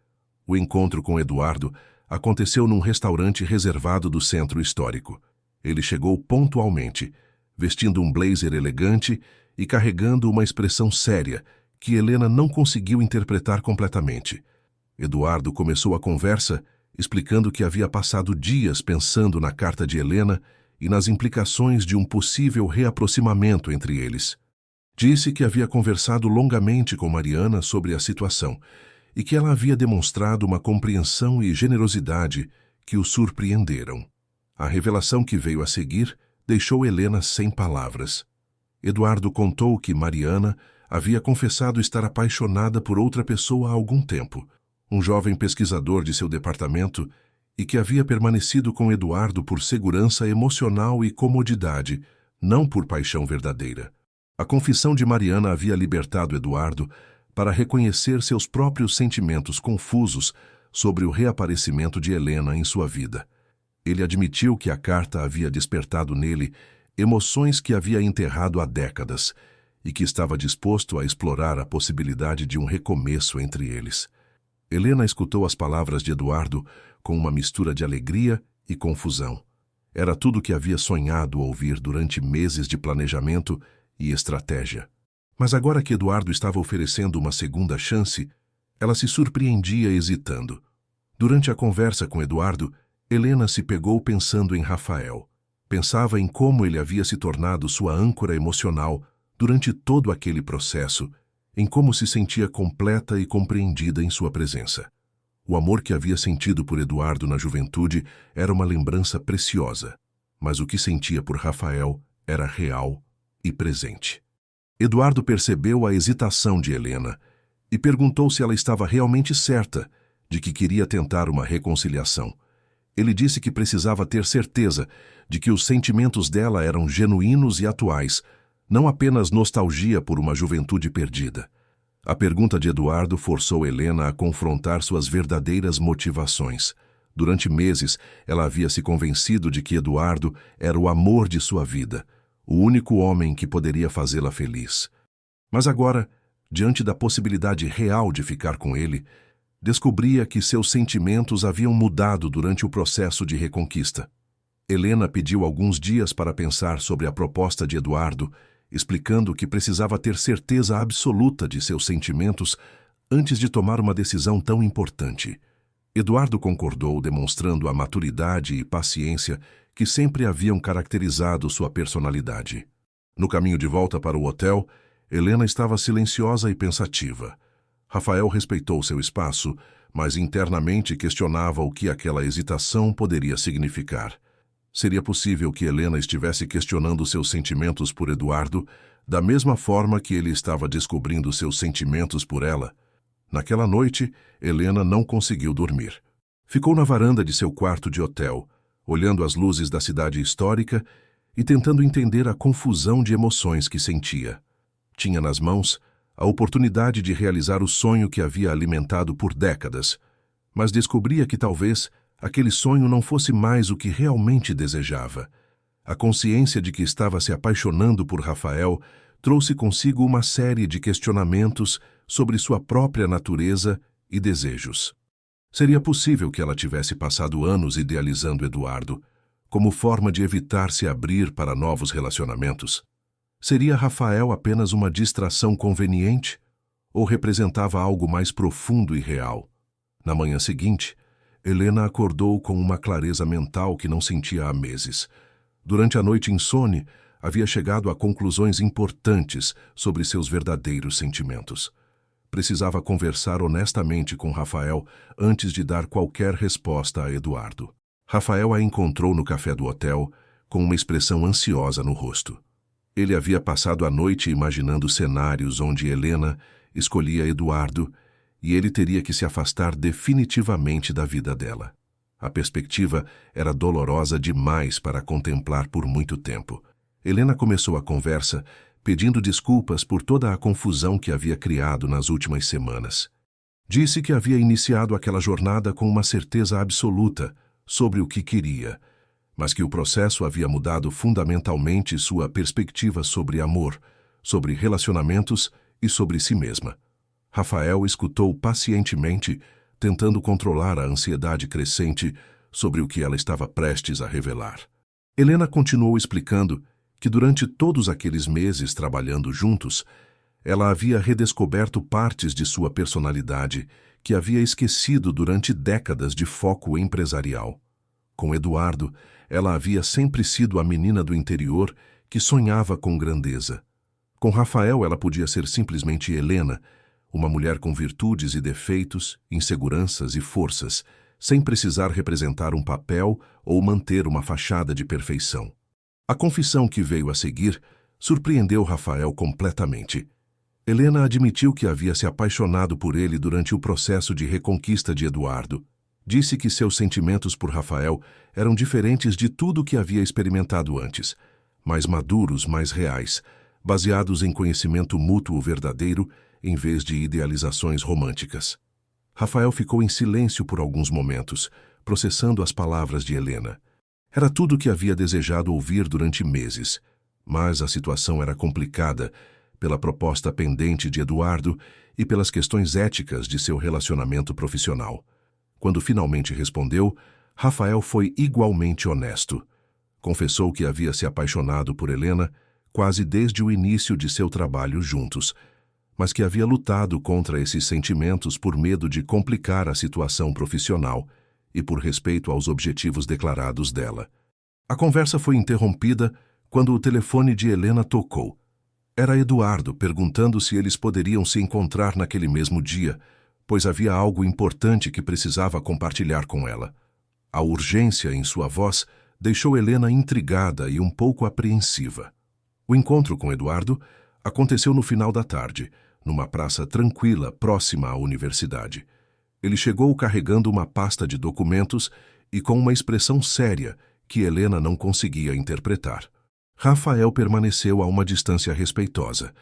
O encontro com Eduardo aconteceu num restaurante reservado do centro histórico. Ele chegou pontualmente, vestindo um blazer elegante e carregando uma expressão séria que Helena não conseguiu interpretar completamente. Eduardo começou a conversa explicando que havia passado dias pensando na carta de Helena e nas implicações de um possível reaproximamento entre eles. Disse que havia conversado longamente com Mariana sobre a situação e que ela havia demonstrado uma compreensão e generosidade que o surpreenderam. A revelação que veio a seguir deixou Helena sem palavras. Eduardo contou que Mariana havia confessado estar apaixonada por outra pessoa há algum tempo, um jovem pesquisador de seu departamento, e que havia permanecido com Eduardo por segurança emocional e comodidade, não por paixão verdadeira. A confissão de Mariana havia libertado Eduardo para reconhecer seus próprios sentimentos confusos sobre o reaparecimento de Helena em sua vida. Ele admitiu que a carta havia despertado nele emoções que havia enterrado há décadas e que estava disposto a explorar a possibilidade de um recomeço entre eles. Helena escutou as palavras de Eduardo com uma mistura de alegria e confusão. Era tudo o que havia sonhado ouvir durante meses de planejamento e estratégia. Mas agora que Eduardo estava oferecendo uma segunda chance, ela se surpreendia hesitando. Durante a conversa com Eduardo, Helena se pegou pensando em Rafael. Pensava em como ele havia se tornado sua âncora emocional durante todo aquele processo, em como se sentia completa e compreendida em sua presença. O amor que havia sentido por Eduardo na juventude era uma lembrança preciosa, mas o que sentia por Rafael era real e presente. Eduardo percebeu a hesitação de Helena e perguntou se ela estava realmente certa de que queria tentar uma reconciliação. Ele disse que precisava ter certeza de que os sentimentos dela eram genuínos e atuais, não apenas nostalgia por uma juventude perdida. A pergunta de Eduardo forçou Helena a confrontar suas verdadeiras motivações. Durante meses, ela havia se convencido de que Eduardo era o amor de sua vida, o único homem que poderia fazê-la feliz. Mas agora, diante da possibilidade real de ficar com ele, descobria que seus sentimentos haviam mudado durante o processo de reconquista. Helena pediu alguns dias para pensar sobre a proposta de Eduardo, explicando que precisava ter certeza absoluta de seus sentimentos antes de tomar uma decisão tão importante. Eduardo concordou, demonstrando a maturidade e paciência que sempre haviam caracterizado sua personalidade. No caminho de volta para o hotel, Helena estava silenciosa e pensativa. Rafael respeitou seu espaço, mas internamente questionava o que aquela hesitação poderia significar. Seria possível que Helena estivesse questionando seus sentimentos por Eduardo Da mesma forma que ele estava descobrindo seus sentimentos por ela, naquela noite, Helena não conseguiu dormir. Ficou na varanda de seu quarto de hotel, olhando as luzes da cidade histórica e tentando entender a confusão de emoções que sentia. Tinha nas mãos a oportunidade de realizar o sonho que havia alimentado por décadas, mas descobria que talvez aquele sonho não fosse mais o que realmente desejava. A consciência de que estava se apaixonando por Rafael trouxe consigo uma série de questionamentos sobre sua própria natureza e desejos. Seria possível que ela tivesse passado anos idealizando Eduardo, como forma de evitar se abrir para novos relacionamentos? Seria Rafael apenas uma distração conveniente? Ou representava algo mais profundo e real? Na manhã seguinte, Helena acordou com uma clareza mental que não sentia há meses. Durante a noite insone, havia chegado a conclusões importantes sobre seus verdadeiros sentimentos. Precisava conversar honestamente com Rafael antes de dar qualquer resposta a Eduardo. Rafael a encontrou no café do hotel, com uma expressão ansiosa no rosto. Ele havia passado a noite imaginando cenários onde Helena escolhia Eduardo e ele teria que se afastar definitivamente da vida dela. A perspectiva era dolorosa demais para contemplar por muito tempo. Helena começou a conversa pedindo desculpas por toda a confusão que havia criado nas últimas semanas. Disse que havia iniciado aquela jornada com uma certeza absoluta sobre o que queria, mas que o processo havia mudado fundamentalmente sua perspectiva sobre amor, sobre relacionamentos e sobre si mesma. Rafael escutou pacientemente, tentando controlar a ansiedade crescente sobre o que ela estava prestes a revelar. Helena continuou explicando que durante todos aqueles meses trabalhando juntos, ela havia redescoberto partes de sua personalidade que havia esquecido durante décadas de foco empresarial. Com Eduardo, ela havia sempre sido a menina do interior que sonhava com grandeza. Com Rafael, ela podia ser simplesmente Helena, uma mulher com virtudes e defeitos, inseguranças e forças, sem precisar representar um papel ou manter uma fachada de perfeição. A confissão que veio a seguir surpreendeu Rafael completamente. Helena admitiu que havia se apaixonado por ele durante o processo de reconquista de Eduardo. Disse que seus sentimentos por Rafael eram diferentes de tudo o que havia experimentado antes, mais maduros, mais reais, baseados em conhecimento mútuo verdadeiro em vez de idealizações românticas. Rafael ficou em silêncio por alguns momentos, processando as palavras de Helena. Era tudo o que havia desejado ouvir durante meses, mas a situação era complicada pela proposta pendente de Eduardo e pelas questões éticas de seu relacionamento profissional. Quando finalmente respondeu, Rafael foi igualmente honesto. Confessou que havia se apaixonado por Helena quase desde o início de seu trabalho juntos, mas que havia lutado contra esses sentimentos por medo de complicar a situação profissional e por respeito aos objetivos declarados dela. A conversa foi interrompida quando o telefone de Helena tocou. Era Eduardo perguntando se eles poderiam se encontrar naquele mesmo dia, pois havia algo importante que precisava compartilhar com ela. A urgência em sua voz deixou Helena intrigada e um pouco apreensiva. O encontro com Eduardo aconteceu no final da tarde, numa praça tranquila próxima à universidade. Ele chegou carregando uma pasta de documentos e com uma expressão séria que Helena não conseguia interpretar. Rafael permaneceu a uma distância respeitosa,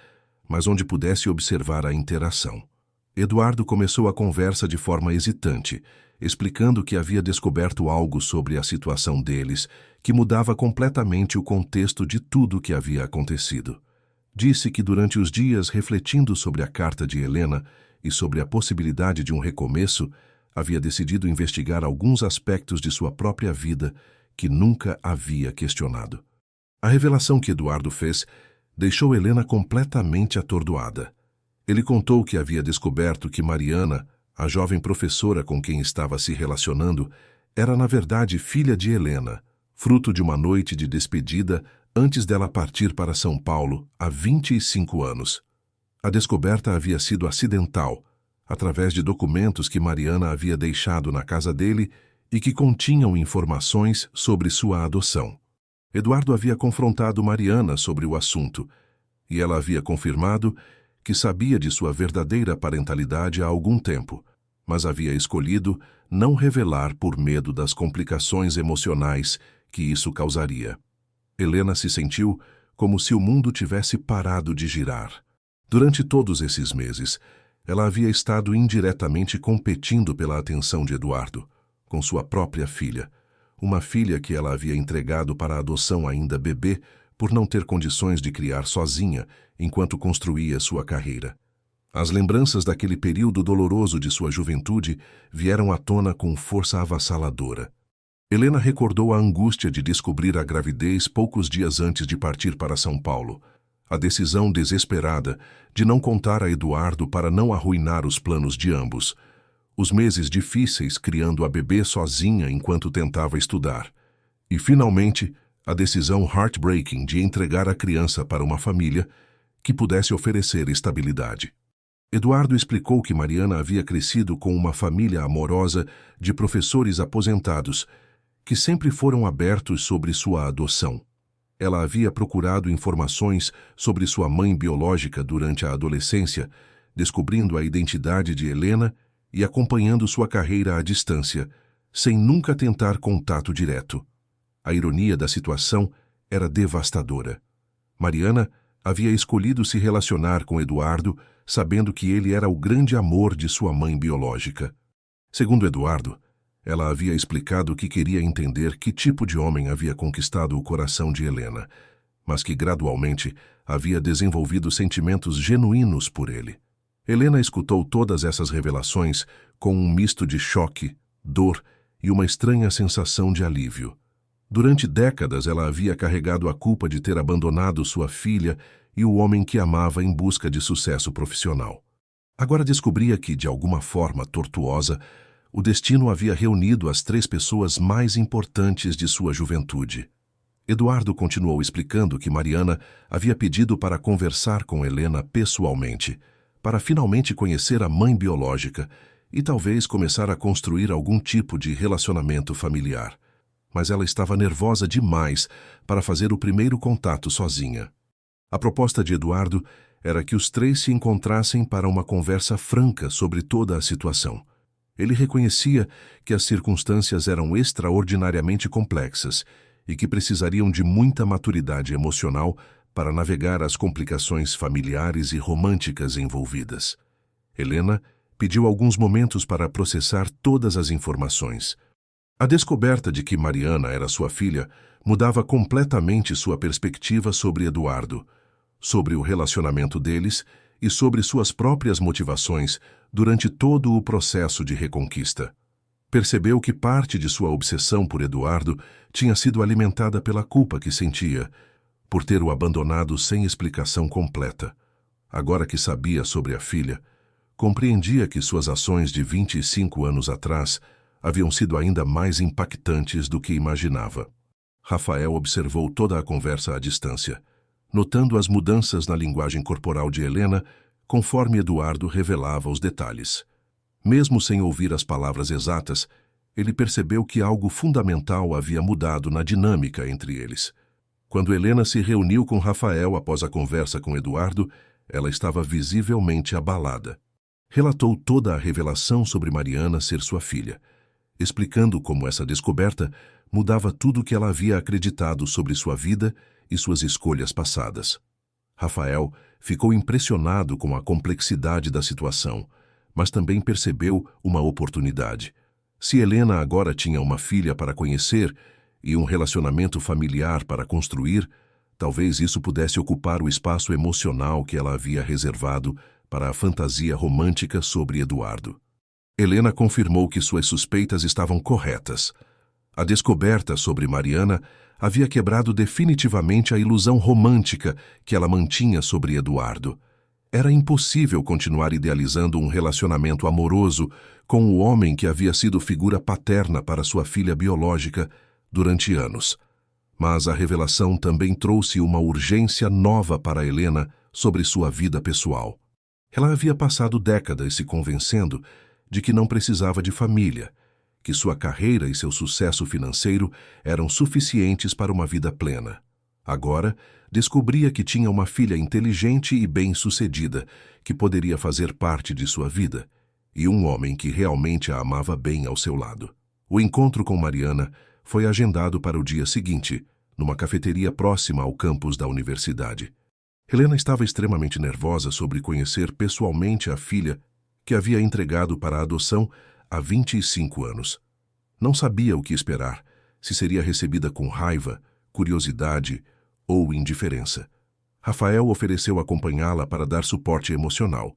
mas onde pudesse observar a interação. Eduardo começou a conversa de forma hesitante, explicando que havia descoberto algo sobre a situação deles que mudava completamente o contexto de tudo o que havia acontecido. Disse que durante os dias refletindo sobre a carta de Helena e sobre a possibilidade de um recomeço, havia decidido investigar alguns aspectos de sua própria vida que nunca havia questionado. A revelação que Eduardo fez deixou Helena completamente atordoada. Ele contou que havia descoberto que Mariana, a jovem professora com quem estava se relacionando, era na verdade filha de Helena, fruto de uma noite de despedida antes dela partir para São Paulo há 25 anos. A descoberta havia sido acidental, através de documentos que Mariana havia deixado na casa dele e que continham informações sobre sua adoção. Eduardo havia confrontado Mariana sobre o assunto, e ela havia confirmado que sabia de sua verdadeira parentalidade há algum tempo, mas havia escolhido não revelar por medo das complicações emocionais que isso causaria. Helena se sentiu como se o mundo tivesse parado de girar. Durante todos esses meses, ela havia estado indiretamente competindo pela atenção de Eduardo, com sua própria filha, uma filha que ela havia entregado para adoção ainda bebê por não ter condições de criar sozinha enquanto construía sua carreira. As lembranças daquele período doloroso de sua juventude vieram à tona com força avassaladora. Helena recordou a angústia de descobrir a gravidez poucos dias antes de partir para São Paulo, a decisão desesperada de não contar a Eduardo para não arruinar os planos de ambos, os meses difíceis criando a bebê sozinha enquanto tentava estudar, e, finalmente, a decisão heartbreaking de entregar a criança para uma família que pudesse oferecer estabilidade. Eduardo explicou que Mariana havia crescido com uma família amorosa de professores aposentados que sempre foram abertos sobre sua adoção. Ela havia procurado informações sobre sua mãe biológica durante a adolescência, descobrindo a identidade de Helena e acompanhando sua carreira à distância, sem nunca tentar contato direto. A ironia da situação era devastadora. Mariana havia escolhido se relacionar com Eduardo, sabendo que ele era o grande amor de sua mãe biológica. Segundo Eduardo, ela havia explicado que queria entender que tipo de homem havia conquistado o coração de Helena, mas que gradualmente havia desenvolvido sentimentos genuínos por ele. Helena escutou todas essas revelações com um misto de choque, dor e uma estranha sensação de alívio. Durante décadas ela havia carregado a culpa de ter abandonado sua filha e o homem que amava em busca de sucesso profissional. Agora descobria que, de alguma forma tortuosa, o destino havia reunido as três pessoas mais importantes de sua juventude. Eduardo continuou explicando que Mariana havia pedido para conversar com Helena pessoalmente, para finalmente conhecer a mãe biológica e talvez começar a construir algum tipo de relacionamento familiar. Mas ela estava nervosa demais para fazer o primeiro contato sozinha. A proposta de Eduardo era que os três se encontrassem para uma conversa franca sobre toda a situação. Ele reconhecia que as circunstâncias eram extraordinariamente complexas e que precisariam de muita maturidade emocional para navegar as complicações familiares e românticas envolvidas. Helena pediu alguns momentos para processar todas as informações. A descoberta de que Mariana era sua filha mudava completamente sua perspectiva sobre Eduardo, sobre o relacionamento deles e sobre suas próprias motivações durante todo o processo de reconquista. Percebeu que parte de sua obsessão por Eduardo tinha sido alimentada pela culpa que sentia por ter o abandonado sem explicação completa. Agora que sabia sobre a filha, compreendia que suas ações de 25 anos atrás haviam sido ainda mais impactantes do que imaginava. Rafael observou toda a conversa à distância, notando as mudanças na linguagem corporal de Helena conforme Eduardo revelava os detalhes. Mesmo sem ouvir as palavras exatas, ele percebeu que algo fundamental havia mudado na dinâmica entre eles. Quando Helena se reuniu com Rafael após a conversa com Eduardo, ela estava visivelmente abalada. Relatou toda a revelação sobre Mariana ser sua filha, explicando como essa descoberta mudava tudo o que ela havia acreditado sobre sua vida e suas escolhas passadas. Rafael ficou impressionado com a complexidade da situação, mas também percebeu uma oportunidade. Se Helena agora tinha uma filha para conhecer e um relacionamento familiar para construir, talvez isso pudesse ocupar o espaço emocional que ela havia reservado para a fantasia romântica sobre Eduardo. Helena confirmou que suas suspeitas estavam corretas. A descoberta sobre Mariana havia quebrado definitivamente a ilusão romântica que ela mantinha sobre Eduardo. Era impossível continuar idealizando um relacionamento amoroso com o homem que havia sido figura paterna para sua filha biológica durante anos. Mas a revelação também trouxe uma urgência nova para Helena sobre sua vida pessoal. Ela havia passado décadas se convencendo de que não precisava de família, que sua carreira e seu sucesso financeiro eram suficientes para uma vida plena. Agora, descobria que tinha uma filha inteligente e bem-sucedida, que poderia fazer parte de sua vida, e um homem que realmente a amava bem ao seu lado. O encontro com Mariana foi agendado para o dia seguinte, numa cafeteria próxima ao campus da universidade. Helena estava extremamente nervosa sobre conhecer pessoalmente a filha que havia entregado para a adoção há 25 anos. Não sabia o que esperar, se seria recebida com raiva, curiosidade ou indiferença. Rafael ofereceu acompanhá-la para dar suporte emocional,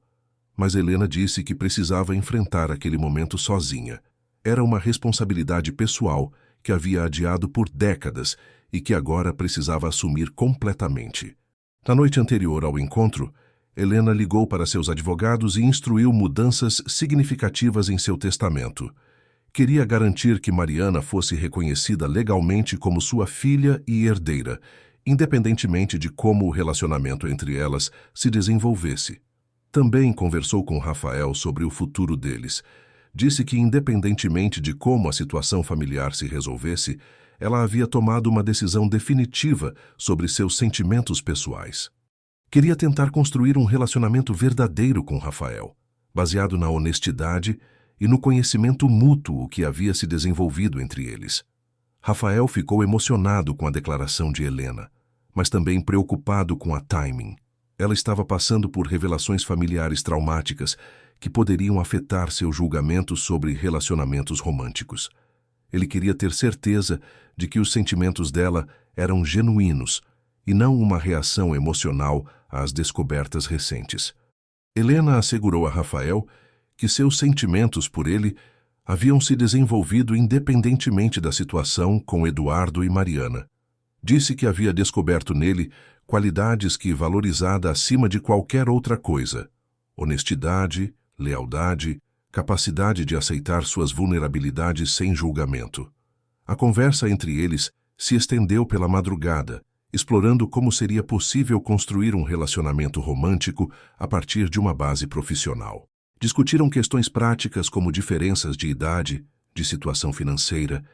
mas Helena disse que precisava enfrentar aquele momento sozinha. Era uma responsabilidade pessoal que havia adiado por décadas e que agora precisava assumir completamente. Na noite anterior ao encontro, Helena ligou para seus advogados e instruiu mudanças significativas em seu testamento. Queria garantir que Mariana fosse reconhecida legalmente como sua filha e herdeira, independentemente de como o relacionamento entre elas se desenvolvesse. Também conversou com Rafael sobre o futuro deles. Disse que, independentemente de como a situação familiar se resolvesse, ela havia tomado uma decisão definitiva sobre seus sentimentos pessoais. Queria tentar construir um relacionamento verdadeiro com Rafael, baseado na honestidade e no conhecimento mútuo que havia se desenvolvido entre eles. Rafael ficou emocionado com a declaração de Helena, mas também preocupado com a timing. Ela estava passando por revelações familiares traumáticas que poderiam afetar seu julgamento sobre relacionamentos românticos. Ele queria ter certeza de que os sentimentos dela eram genuínos e não uma reação emocional às descobertas recentes. Helena assegurou a Rafael que seus sentimentos por ele haviam se desenvolvido independentemente da situação com Eduardo e Mariana. Disse que havia descoberto nele qualidades que valorizada acima de qualquer outra coisa: honestidade, lealdade, capacidade de aceitar suas vulnerabilidades sem julgamento. A conversa entre eles se estendeu pela madrugada, explorando como seria possível construir um relacionamento romântico a partir de uma base profissional. Discutiram questões práticas como diferenças de idade, de situação financeira,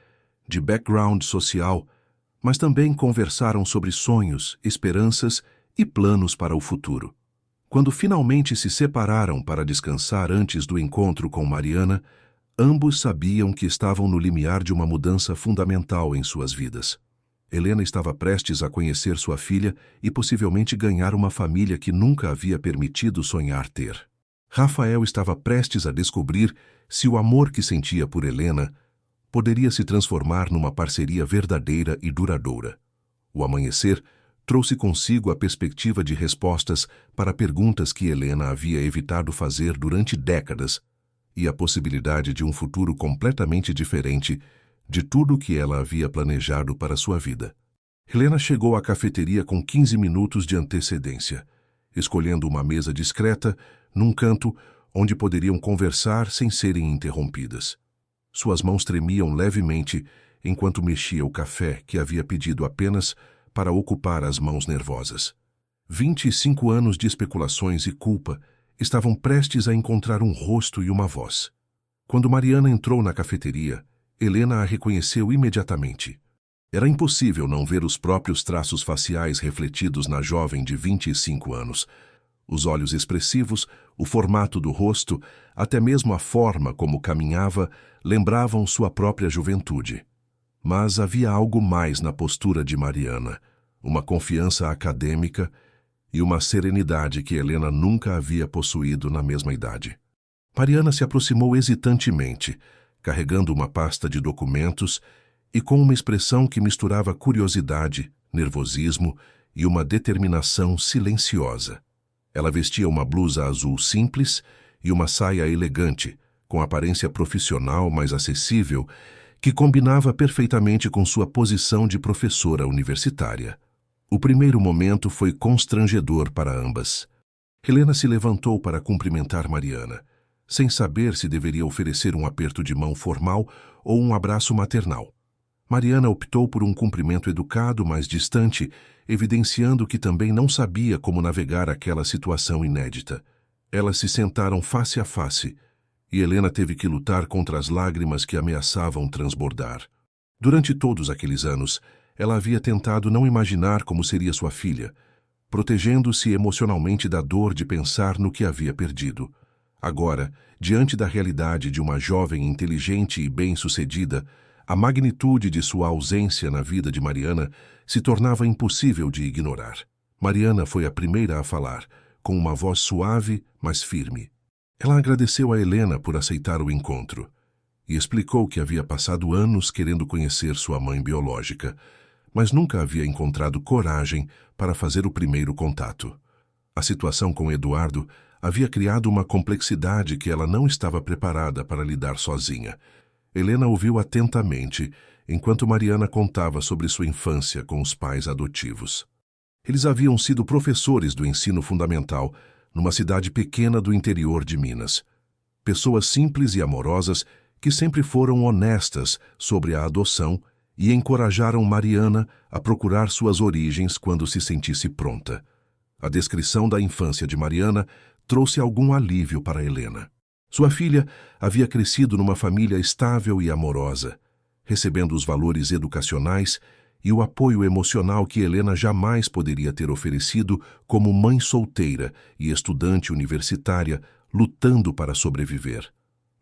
de background social, mas também conversaram sobre sonhos, esperanças e planos para o futuro. Quando finalmente se separaram para descansar antes do encontro com Mariana, ambos sabiam que estavam no limiar de uma mudança fundamental em suas vidas. Helena estava prestes a conhecer sua filha e possivelmente ganhar uma família que nunca havia permitido sonhar ter. Rafael estava prestes a descobrir se o amor que sentia por Helena poderia se transformar numa parceria verdadeira e duradoura. O amanhecer trouxe consigo a perspectiva de respostas para perguntas que Helena havia evitado fazer durante décadas e a possibilidade de um futuro completamente diferente de tudo o que ela havia planejado para sua vida. Helena chegou à cafeteria com 15 minutos de antecedência, escolhendo uma mesa discreta num canto onde poderiam conversar sem serem interrompidas. Suas mãos tremiam levemente enquanto mexia o café que havia pedido apenas para ocupar as mãos nervosas. 25 anos de especulações e culpa estavam prestes a encontrar um rosto e uma voz. Quando Mariana entrou na cafeteria, Helena a reconheceu imediatamente. Era impossível não ver os próprios traços faciais refletidos na jovem de 25 anos. Os olhos expressivos, o formato do rosto, até mesmo a forma como caminhava, lembravam sua própria juventude. Mas havia algo mais na postura de Mariana, uma confiança acadêmica e uma serenidade que Helena nunca havia possuído na mesma idade. Mariana se aproximou hesitantemente, carregando uma pasta de documentos e com uma expressão que misturava curiosidade, nervosismo e uma determinação silenciosa. Ela vestia uma blusa azul simples e uma saia elegante, com aparência profissional mais acessível, que combinava perfeitamente com sua posição de professora universitária. O primeiro momento foi constrangedor para ambas. Helena se levantou para cumprimentar Mariana, sem saber se deveria oferecer um aperto de mão formal ou um abraço maternal. Mariana optou por um cumprimento educado, mas distante, evidenciando que também não sabia como navegar aquela situação inédita. Elas se sentaram face a face, e Helena teve que lutar contra as lágrimas que ameaçavam transbordar. Durante todos aqueles anos, ela havia tentado não imaginar como seria sua filha, protegendo-se emocionalmente da dor de pensar no que havia perdido. Agora, diante da realidade de uma jovem inteligente e bem-sucedida, a magnitude de sua ausência na vida de Mariana se tornava impossível de ignorar. Mariana foi a primeira a falar, com uma voz suave, mas firme. Ela agradeceu a Helena por aceitar o encontro e explicou que havia passado anos querendo conhecer sua mãe biológica, mas nunca havia encontrado coragem para fazer o primeiro contato. A situação com Eduardo havia criado uma complexidade que ela não estava preparada para lidar sozinha. Helena ouviu atentamente, enquanto Mariana contava sobre sua infância com os pais adotivos. Eles haviam sido professores do ensino fundamental numa cidade pequena do interior de Minas. Pessoas simples e amorosas que sempre foram honestas sobre a adoção e encorajaram Mariana a procurar suas origens quando se sentisse pronta. A descrição da infância de Mariana trouxe algum alívio para Helena. Sua filha havia crescido numa família estável e amorosa, recebendo os valores educacionais e o apoio emocional que Helena jamais poderia ter oferecido como mãe solteira e estudante universitária lutando para sobreviver.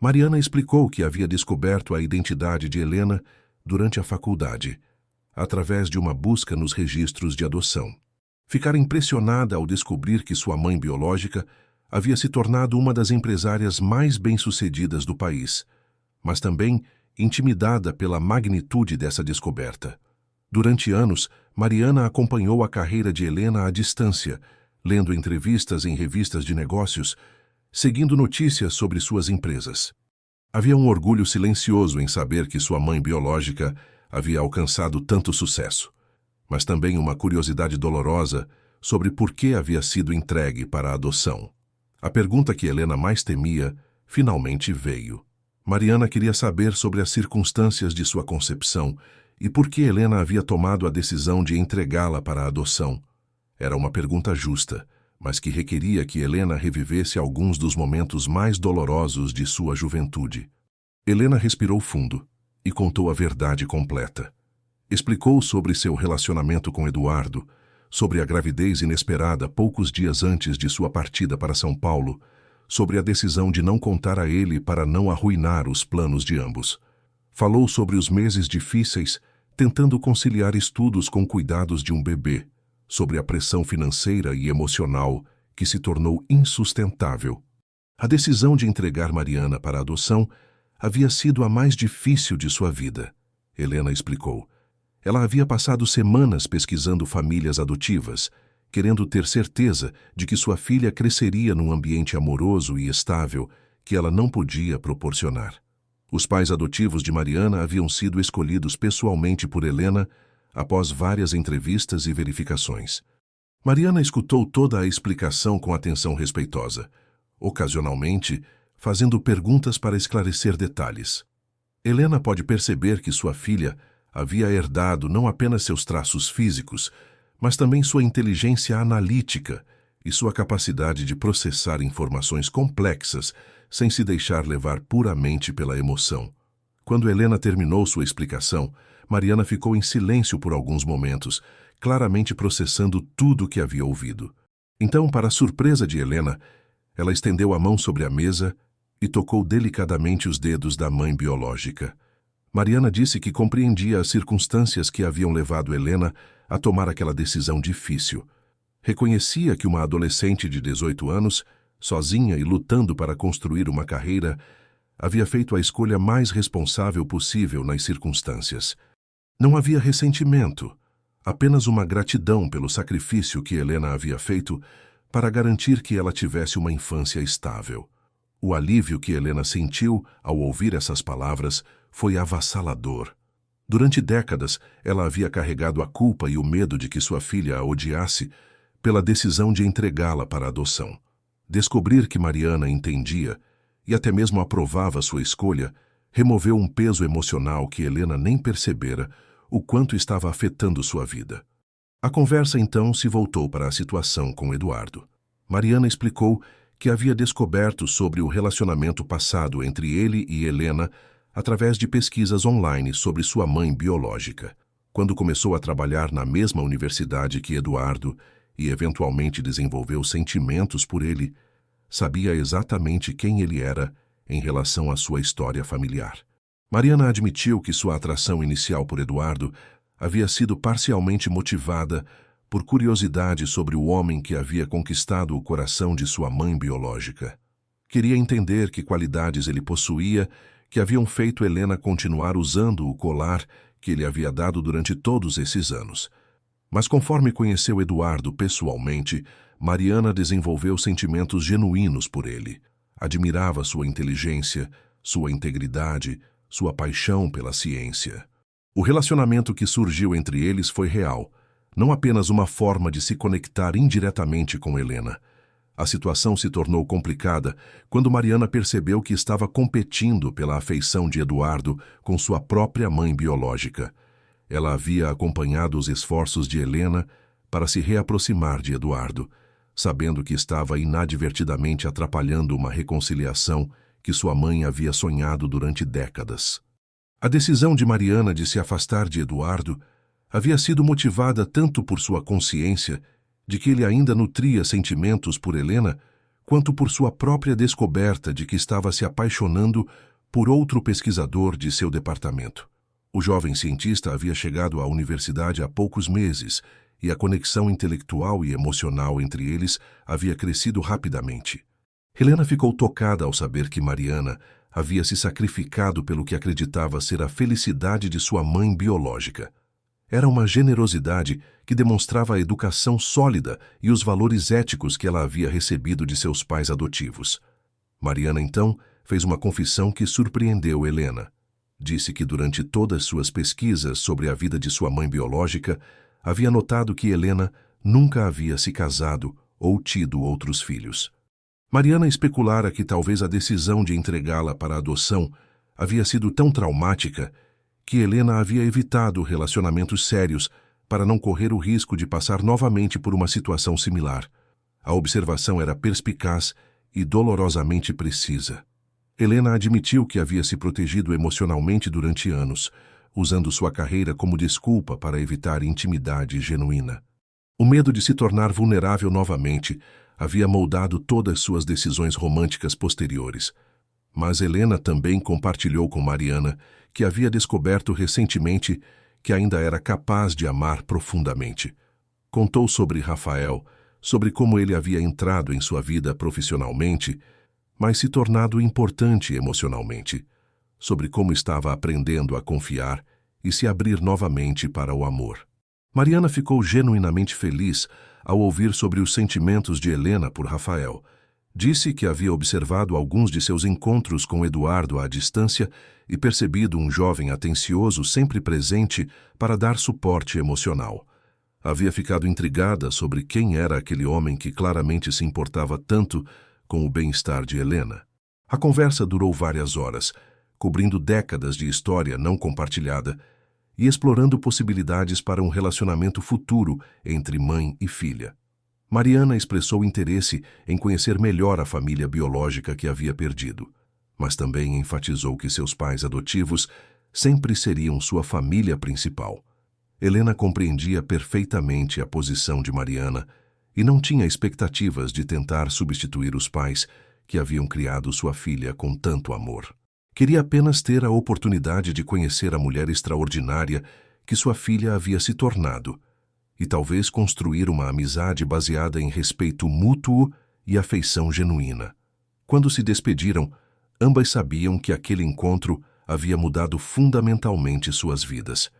Mariana explicou que havia descoberto a identidade de Helena durante a faculdade, através de uma busca nos registros de adoção. Ficara impressionada ao descobrir que sua mãe biológica havia se tornado uma das empresárias mais bem-sucedidas do país, mas também intimidada pela magnitude dessa descoberta. Durante anos, Mariana acompanhou a carreira de Helena à distância, lendo entrevistas em revistas de negócios, seguindo notícias sobre suas empresas. Havia um orgulho silencioso em saber que sua mãe biológica havia alcançado tanto sucesso, mas também uma curiosidade dolorosa sobre por que havia sido entregue para a adoção. A pergunta que Helena mais temia finalmente veio. Mariana queria saber sobre as circunstâncias de sua concepção e por que Helena havia tomado a decisão de entregá-la para a adoção. Era uma pergunta justa, mas que requeria que Helena revivesse alguns dos momentos mais dolorosos de sua juventude. Helena respirou fundo e contou a verdade completa. Explicou sobre seu relacionamento com Eduardo, sobre a gravidez inesperada poucos dias antes de sua partida para São Paulo, sobre a decisão de não contar a ele para não arruinar os planos de ambos. Falou sobre os meses difíceis, tentando conciliar estudos com cuidados de um bebê, sobre a pressão financeira e emocional que se tornou insustentável. A decisão de entregar Mariana para a adoção havia sido a mais difícil de sua vida, Helena explicou. Ela havia passado semanas pesquisando famílias adotivas, querendo ter certeza de que sua filha cresceria num ambiente amoroso e estável que ela não podia proporcionar. Os pais adotivos de Mariana haviam sido escolhidos pessoalmente por Helena após várias entrevistas e verificações. Mariana escutou toda a explicação com atenção respeitosa, ocasionalmente fazendo perguntas para esclarecer detalhes. Helena pode perceber que sua filha havia herdado não apenas seus traços físicos, mas também sua inteligência analítica e sua capacidade de processar informações complexas sem se deixar levar puramente pela emoção. Quando Helena terminou sua explicação, Mariana ficou em silêncio por alguns momentos, claramente processando tudo o que havia ouvido. Então, para a surpresa de Helena, ela estendeu a mão sobre a mesa e tocou delicadamente os dedos da mãe biológica. Mariana disse que compreendia as circunstâncias que haviam levado Helena a tomar aquela decisão difícil. Reconhecia que uma adolescente de 18 anos, sozinha e lutando para construir uma carreira, havia feito a escolha mais responsável possível nas circunstâncias. Não havia ressentimento, apenas uma gratidão pelo sacrifício que Helena havia feito para garantir que ela tivesse uma infância estável. O alívio que Helena sentiu ao ouvir essas palavras foi avassalador. Durante décadas, ela havia carregado a culpa e o medo de que sua filha a odiasse pela decisão de entregá-la para a adoção. Descobrir que Mariana entendia e até mesmo aprovava sua escolha removeu um peso emocional que Helena nem percebera o quanto estava afetando sua vida. A conversa então se voltou para a situação com Eduardo. Mariana explicou que havia descoberto sobre o relacionamento passado entre ele e Helena através de pesquisas online sobre sua mãe biológica. Quando começou a trabalhar na mesma universidade que Eduardo e eventualmente desenvolveu sentimentos por ele, sabia exatamente quem ele era em relação à sua história familiar. Mariana admitiu que sua atração inicial por Eduardo havia sido parcialmente motivada por curiosidade sobre o homem que havia conquistado o coração de sua mãe biológica. Queria entender que qualidades ele possuía que haviam feito Helena continuar usando o colar que ele havia dado durante todos esses anos. Mas conforme conheceu Eduardo pessoalmente, Mariana desenvolveu sentimentos genuínos por ele. Admirava sua inteligência, sua integridade, sua paixão pela ciência. O relacionamento que surgiu entre eles foi real, não apenas uma forma de se conectar indiretamente com Helena. A situação se tornou complicada quando Mariana percebeu que estava competindo pela afeição de Eduardo com sua própria mãe biológica. Ela havia acompanhado os esforços de Helena para se reaproximar de Eduardo, sabendo que estava inadvertidamente atrapalhando uma reconciliação que sua mãe havia sonhado durante décadas. A decisão de Mariana de se afastar de Eduardo havia sido motivada tanto por sua consciência de que ele ainda nutria sentimentos por Helena, quanto por sua própria descoberta de que estava se apaixonando por outro pesquisador de seu departamento. O jovem cientista havia chegado à universidade há poucos meses e a conexão intelectual e emocional entre eles havia crescido rapidamente. Helena ficou tocada ao saber que Mariana havia se sacrificado pelo que acreditava ser a felicidade de sua mãe biológica. Era uma generosidade que demonstrava a educação sólida e os valores éticos que ela havia recebido de seus pais adotivos. Mariana, então, fez uma confissão que surpreendeu Helena. Disse que durante todas suas pesquisas sobre a vida de sua mãe biológica, havia notado que Helena nunca havia se casado ou tido outros filhos. Mariana especulara que talvez a decisão de entregá-la para a adoção havia sido tão traumática que Helena havia evitado relacionamentos sérios para não correr o risco de passar novamente por uma situação similar. A observação era perspicaz e dolorosamente precisa. Helena admitiu que havia se protegido emocionalmente durante anos, usando sua carreira como desculpa para evitar intimidade genuína. O medo de se tornar vulnerável novamente havia moldado todas suas decisões românticas posteriores. Mas Helena também compartilhou com Mariana que havia descoberto recentemente que ainda era capaz de amar profundamente. Contou sobre Rafael, sobre como ele havia entrado em sua vida profissionalmente, mas se tornado importante emocionalmente, sobre como estava aprendendo a confiar e se abrir novamente para o amor. Mariana ficou genuinamente feliz ao ouvir sobre os sentimentos de Helena por Rafael. Disse que havia observado alguns de seus encontros com Eduardo à distância e percebido um jovem atencioso sempre presente para dar suporte emocional. Havia ficado intrigada sobre quem era aquele homem que claramente se importava tanto com o bem-estar de Helena. A conversa durou várias horas, cobrindo décadas de história não compartilhada e explorando possibilidades para um relacionamento futuro entre mãe e filha. Mariana expressou interesse em conhecer melhor a família biológica que havia perdido, mas também enfatizou que seus pais adotivos sempre seriam sua família principal. Helena compreendia perfeitamente a posição de Mariana e não tinha expectativas de tentar substituir os pais que haviam criado sua filha com tanto amor. Queria apenas ter a oportunidade de conhecer a mulher extraordinária que sua filha havia se tornado e talvez construir uma amizade baseada em respeito mútuo e afeição genuína. Quando se despediram, ambas sabiam que aquele encontro havia mudado fundamentalmente suas vidas.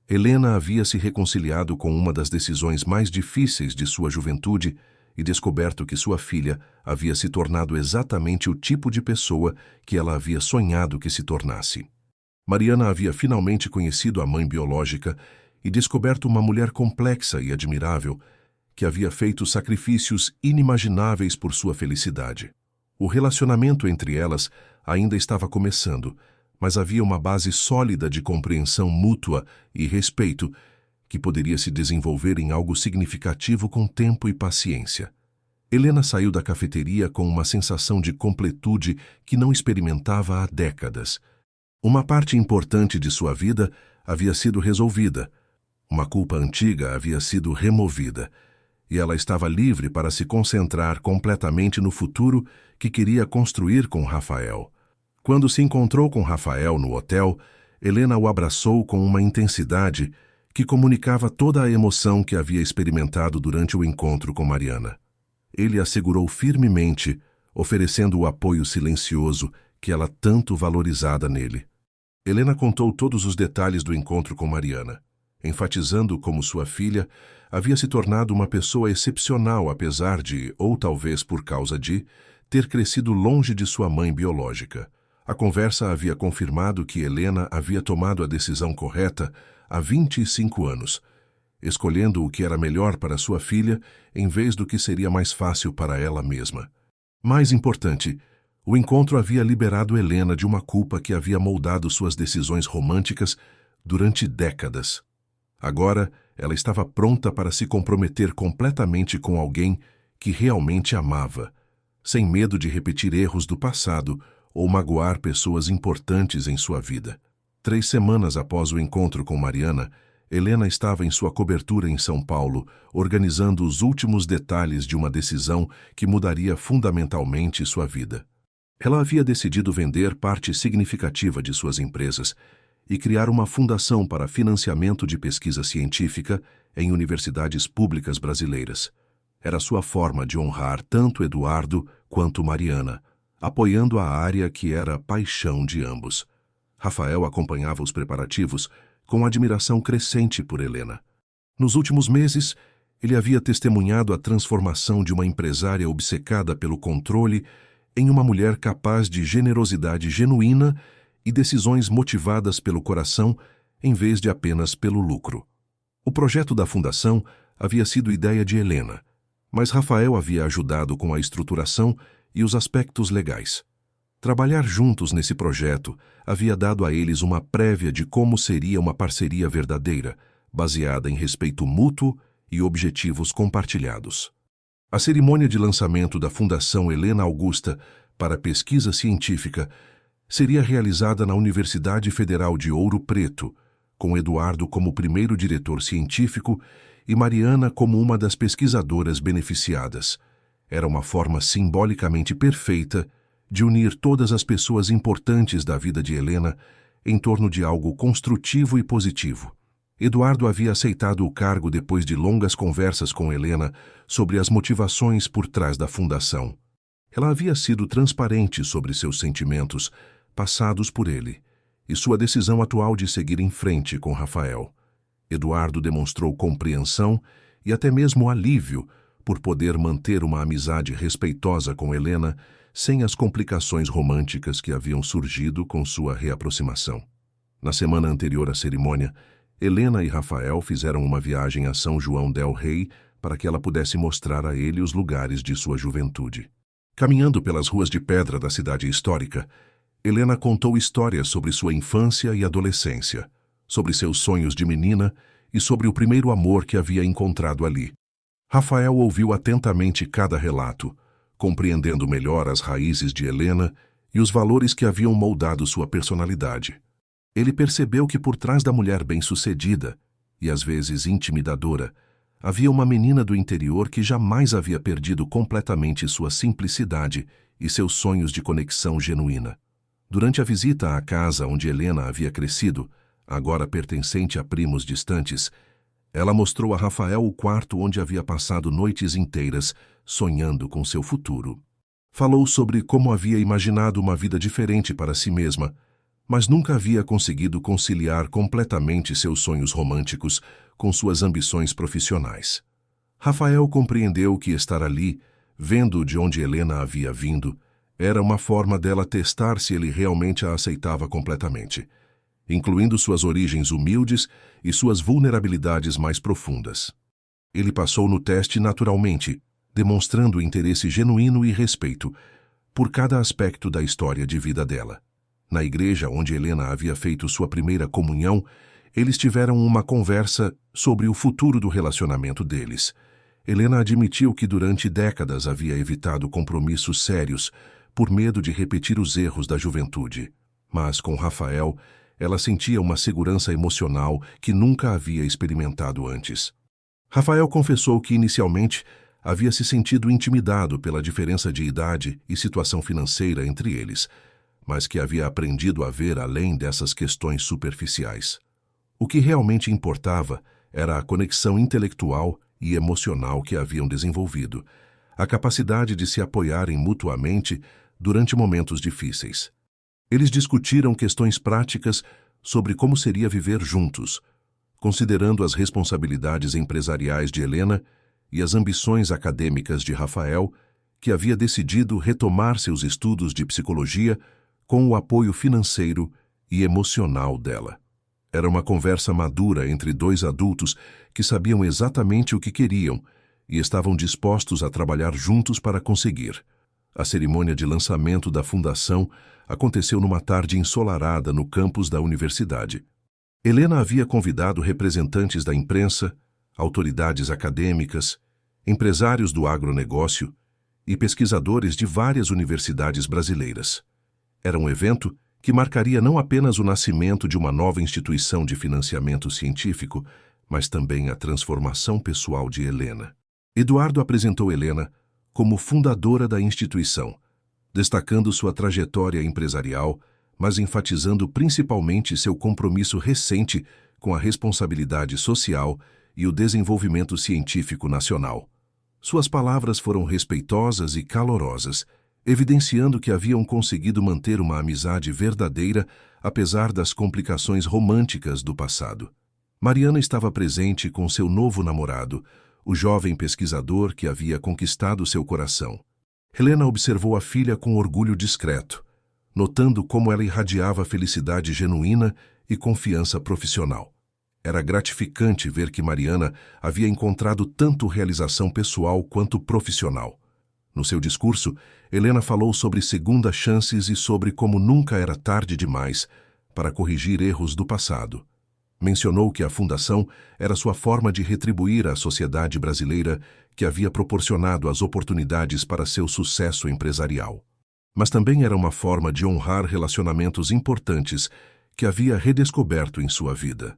Helena havia se reconciliado com uma das decisões mais difíceis de sua juventude e descoberto que sua filha havia se tornado exatamente o tipo de pessoa que ela havia sonhado que se tornasse. Mariana havia finalmente conhecido a mãe biológica e descoberto uma mulher complexa e admirável que havia feito sacrifícios inimagináveis por sua felicidade. O relacionamento entre elas ainda estava começando, mas havia uma base sólida de compreensão mútua e respeito que poderia se desenvolver em algo significativo com tempo e paciência. Helena saiu da cafeteria com uma sensação de completude que não experimentava há décadas. Uma parte importante de sua vida havia sido resolvida, Uma culpa antiga havia sido removida, e ela estava livre para se concentrar completamente no futuro que queria construir com Rafael. Quando se encontrou com Rafael no hotel, Helena o abraçou com uma intensidade que comunicava toda a emoção que havia experimentado durante o encontro com Mariana. Ele a segurou firmemente, oferecendo o apoio silencioso que ela tanto valorizara nele. Helena contou todos os detalhes do encontro com Mariana, enfatizando como sua filha havia se tornado uma pessoa excepcional apesar de, ou talvez por causa de, ter crescido longe de sua mãe biológica. A conversa havia confirmado que Helena havia tomado a decisão correta há 25 anos, escolhendo o que era melhor para sua filha em vez do que seria mais fácil para ela mesma. Mais importante, o encontro havia liberado Helena de uma culpa que havia moldado suas decisões românticas durante décadas. Agora, ela estava pronta para se comprometer completamente com alguém que realmente amava, sem medo de repetir erros do passado ou magoar pessoas importantes em sua vida. 3 semanas após o encontro com Mariana, Helena estava em sua cobertura em São Paulo, organizando os últimos detalhes de uma decisão que mudaria fundamentalmente sua vida. Ela havia decidido vender parte significativa de suas empresas e criar uma fundação para financiamento de pesquisa científica em universidades públicas brasileiras. Era sua forma de honrar tanto Eduardo quanto Mariana, apoiando a área que era paixão de ambos. Rafael acompanhava os preparativos com admiração crescente por Helena. Nos últimos meses, ele havia testemunhado a transformação de uma empresária obcecada pelo controle em uma mulher capaz de generosidade genuína e decisões motivadas pelo coração em vez de apenas pelo lucro. O projeto da fundação havia sido ideia de Helena, mas Rafael havia ajudado com a estruturação e os aspectos legais. Trabalhar juntos nesse projeto havia dado a eles uma prévia de como seria uma parceria verdadeira, baseada em respeito mútuo e objetivos compartilhados. A cerimônia de lançamento da Fundação Helena Augusta para Pesquisa Científica seria realizada na Universidade Federal de Ouro Preto, com Eduardo como primeiro diretor científico e Mariana como uma das pesquisadoras beneficiadas. Era uma forma simbolicamente perfeita de unir todas as pessoas importantes da vida de Helena em torno de algo construtivo e positivo. Eduardo havia aceitado o cargo depois de longas conversas com Helena sobre as motivações por trás da fundação. Ela havia sido transparente sobre seus sentimentos, passados por ele, e sua decisão atual de seguir em frente com Rafael. Eduardo demonstrou compreensão e até mesmo alívio por poder manter uma amizade respeitosa com Helena sem as complicações românticas que haviam surgido com sua reaproximação. Na semana anterior à cerimônia, Helena e Rafael fizeram uma viagem a São João del Rei para que ela pudesse mostrar a ele os lugares de sua juventude. Caminhando pelas ruas de pedra da cidade histórica, Helena contou histórias sobre sua infância e adolescência, sobre seus sonhos de menina e sobre o primeiro amor que havia encontrado ali. Rafael ouviu atentamente cada relato, compreendendo melhor as raízes de Helena e os valores que haviam moldado sua personalidade. Ele percebeu que por trás da mulher bem-sucedida, e às vezes intimidadora, havia uma menina do interior que jamais havia perdido completamente sua simplicidade e seus sonhos de conexão genuína. Durante a visita à casa onde Helena havia crescido, agora pertencente a primos distantes, ela mostrou a Rafael o quarto onde havia passado noites inteiras sonhando com seu futuro. Falou sobre como havia imaginado uma vida diferente para si mesma, mas nunca havia conseguido conciliar completamente seus sonhos românticos com suas ambições profissionais. Rafael compreendeu que estar ali, vendo de onde Helena havia vindo, era uma forma dela testar se ele realmente a aceitava completamente, incluindo suas origens humildes e suas vulnerabilidades mais profundas. Ele passou no teste naturalmente, demonstrando interesse genuíno e respeito por cada aspecto da história de vida dela. Na igreja onde Helena havia feito sua primeira comunhão, eles tiveram uma conversa sobre o futuro do relacionamento deles. Helena admitiu que durante décadas havia evitado compromissos sérios por medo de repetir os erros da juventude. Mas com Rafael, Ela sentia uma segurança emocional que nunca havia experimentado antes. Rafael confessou que, inicialmente, havia se sentido intimidado pela diferença de idade e situação financeira entre eles, mas que havia aprendido a ver além dessas questões superficiais. O que realmente importava era a conexão intelectual e emocional que haviam desenvolvido, a capacidade de se apoiarem mutuamente durante momentos difíceis. Eles discutiram questões práticas sobre como seria viver juntos, considerando as responsabilidades empresariais de Helena e as ambições acadêmicas de Rafael, que havia decidido retomar seus estudos de psicologia com o apoio financeiro e emocional dela. Era uma conversa madura entre dois adultos que sabiam exatamente o que queriam e estavam dispostos a trabalhar juntos para conseguir. A cerimônia de lançamento da fundação aconteceu numa tarde ensolarada no campus da universidade. Helena havia convidado representantes da imprensa, autoridades acadêmicas, empresários do agronegócio e pesquisadores de várias universidades brasileiras. Era um evento que marcaria não apenas o nascimento de uma nova instituição de financiamento científico, mas também a transformação pessoal de Helena. Eduardo apresentou Helena como fundadora da instituição, destacando sua trajetória empresarial, mas enfatizando principalmente seu compromisso recente com a responsabilidade social e o desenvolvimento científico nacional. Suas palavras foram respeitosas e calorosas, evidenciando que haviam conseguido manter uma amizade verdadeira apesar das complicações românticas do passado. Mariana estava presente com seu novo namorado, o jovem pesquisador que havia conquistado seu coração. Helena observou a filha com orgulho discreto, notando como ela irradiava felicidade genuína e confiança profissional. Era gratificante ver que Mariana havia encontrado tanto realização pessoal quanto profissional. No seu discurso, Helena falou sobre segundas chances e sobre como nunca era tarde demais para corrigir erros do passado. Mencionou que a fundação era sua forma de retribuir à sociedade brasileira que havia proporcionado as oportunidades para seu sucesso empresarial. Mas também era uma forma de honrar relacionamentos importantes que havia redescoberto em sua vida.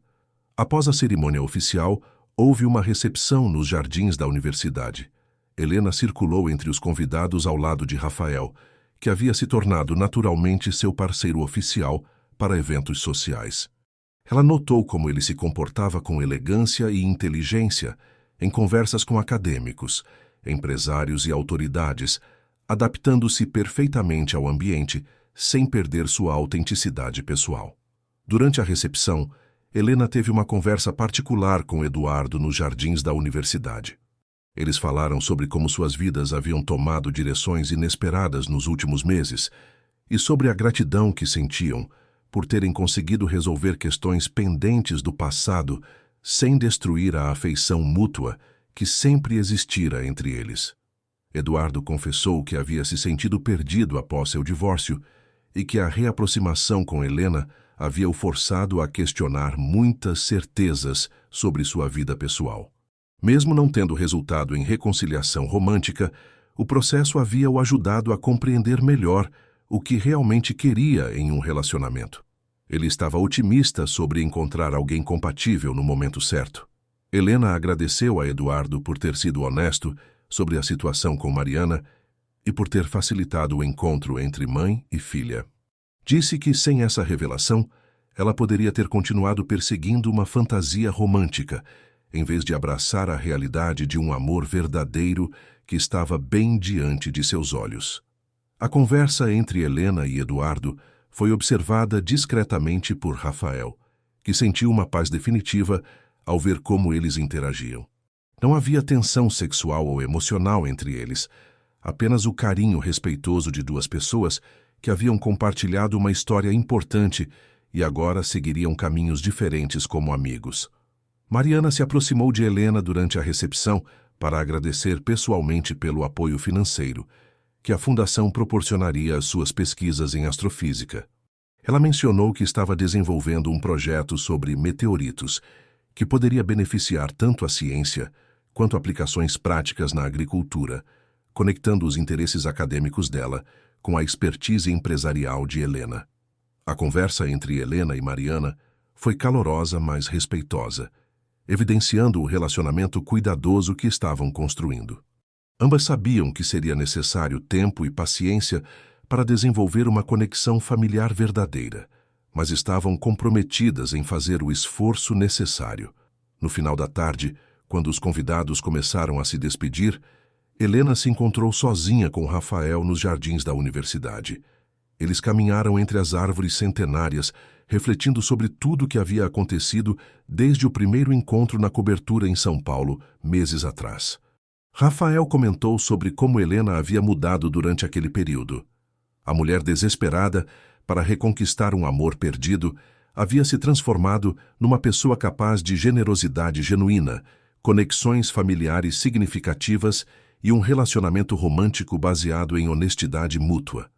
Após a cerimônia oficial, houve uma recepção nos jardins da universidade. Helena circulou entre os convidados ao lado de Rafael, que havia se tornado naturalmente seu parceiro oficial para eventos sociais. Ela notou como ele se comportava com elegância e inteligência em conversas com acadêmicos, empresários e autoridades, adaptando-se perfeitamente ao ambiente sem perder sua autenticidade pessoal. Durante a recepção, Helena teve uma conversa particular com Eduardo nos jardins da universidade. Eles falaram sobre como suas vidas haviam tomado direções inesperadas nos últimos meses e sobre a gratidão que sentiam por terem conseguido resolver questões pendentes do passado sem destruir a afeição mútua que sempre existira entre eles. Eduardo confessou que havia se sentido perdido após seu divórcio e que a reaproximação com Helena havia o forçado a questionar muitas certezas sobre sua vida pessoal. Mesmo não tendo resultado em reconciliação romântica, o processo havia o ajudado a compreender melhor o que realmente queria em um relacionamento. Ele estava otimista sobre encontrar alguém compatível no momento certo. Helena agradeceu a Eduardo por ter sido honesto sobre a situação com Mariana e por ter facilitado o encontro entre mãe e filha. Disse que, sem essa revelação, ela poderia ter continuado perseguindo uma fantasia romântica, em vez de abraçar a realidade de um amor verdadeiro que estava bem diante de seus olhos. A conversa entre Helena e Eduardo foi observada discretamente por Rafael, que sentiu uma paz definitiva ao ver como eles interagiam. Não havia tensão sexual ou emocional entre eles, apenas o carinho respeitoso de duas pessoas que haviam compartilhado uma história importante e agora seguiriam caminhos diferentes como amigos. Mariana se aproximou de Helena durante a recepção para agradecer pessoalmente pelo apoio financeiro que a fundação proporcionaria às suas pesquisas em astrofísica. Ela mencionou que estava desenvolvendo um projeto sobre meteoritos que poderia beneficiar tanto a ciência quanto aplicações práticas na agricultura, conectando os interesses acadêmicos dela com a expertise empresarial de Helena. A conversa entre Helena e Mariana foi calorosa, mas respeitosa, evidenciando o relacionamento cuidadoso que estavam construindo. Ambas sabiam que seria necessário tempo e paciência para desenvolver uma conexão familiar verdadeira, mas estavam comprometidas em fazer o esforço necessário. No final da tarde, quando os convidados começaram a se despedir, Helena se encontrou sozinha com Rafael nos jardins da universidade. Eles caminharam entre as árvores centenárias, refletindo sobre tudo o que havia acontecido desde o primeiro encontro na cobertura em São Paulo, meses atrás. Rafael comentou sobre como Helena havia mudado durante aquele período. A mulher desesperada para reconquistar um amor perdido havia se transformado numa pessoa capaz de generosidade genuína, conexões familiares significativas e um relacionamento romântico baseado em honestidade mútua.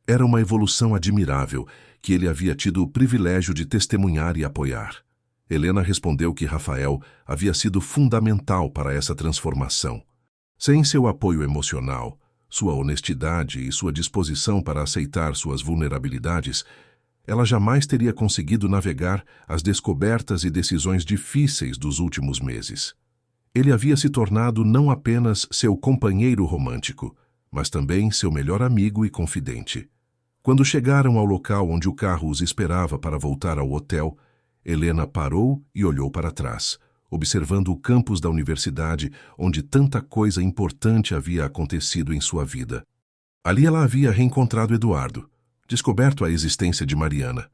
Era uma evolução admirável que ele havia tido o privilégio de testemunhar e apoiar. Helena respondeu que Rafael havia sido fundamental para essa transformação. Sem seu apoio emocional, sua honestidade e sua disposição para aceitar suas vulnerabilidades, ela jamais teria conseguido navegar as descobertas e decisões difíceis dos últimos meses. Ele havia se tornado não apenas seu companheiro romântico, mas também seu melhor amigo e confidente. Quando chegaram ao local onde o carro os esperava para voltar ao hotel, Helena parou e olhou para trás, observando o campus da universidade onde tanta coisa importante havia acontecido em sua vida. Ali ela havia reencontrado Eduardo, descoberto a existência de Mariana,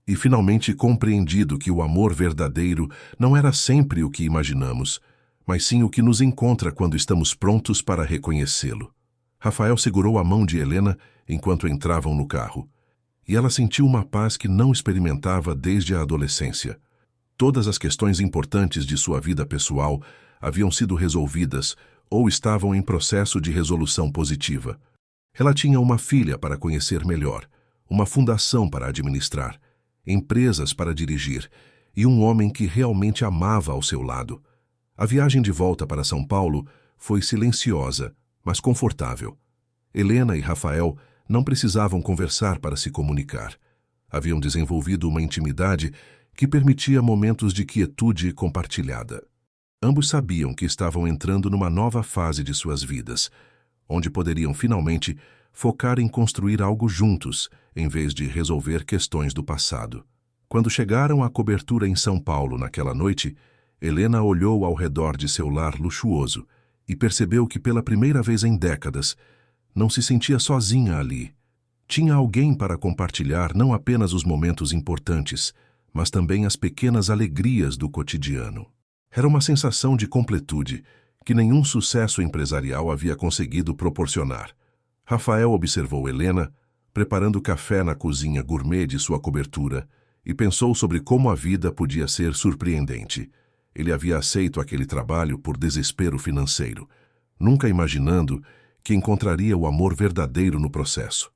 e finalmente compreendido que o amor verdadeiro não era sempre o que imaginamos, mas sim o que nos encontra quando estamos prontos para reconhecê-lo. Rafael segurou a mão de Helena enquanto entravam no carro, e ela sentiu uma paz que não experimentava desde a adolescência. Todas as questões importantes de sua vida pessoal haviam sido resolvidas ou estavam em processo de resolução positiva. Ela tinha uma filha para conhecer melhor, uma fundação para administrar, empresas para dirigir e um homem que realmente amava ao seu lado. A viagem de volta para São Paulo foi silenciosa, mas confortável. Helena e Rafael não precisavam conversar para se comunicar. Haviam desenvolvido uma intimidade que permitia momentos de quietude compartilhada. Ambos sabiam que estavam entrando numa nova fase de suas vidas, onde poderiam finalmente focar em construir algo juntos, em vez de resolver questões do passado. Quando chegaram à cobertura em São Paulo naquela noite, Helena olhou ao redor de seu lar luxuoso e percebeu que pela primeira vez em décadas não se sentia sozinha ali. Tinha alguém para compartilhar não apenas os momentos importantes, mas também as pequenas alegrias do cotidiano. Era uma sensação de completude que nenhum sucesso empresarial havia conseguido proporcionar. Rafael observou Helena preparando café na cozinha gourmet de sua cobertura e pensou sobre como a vida podia ser surpreendente. Ele havia aceito aquele trabalho por desespero financeiro, nunca imaginando que encontraria o amor verdadeiro no processo.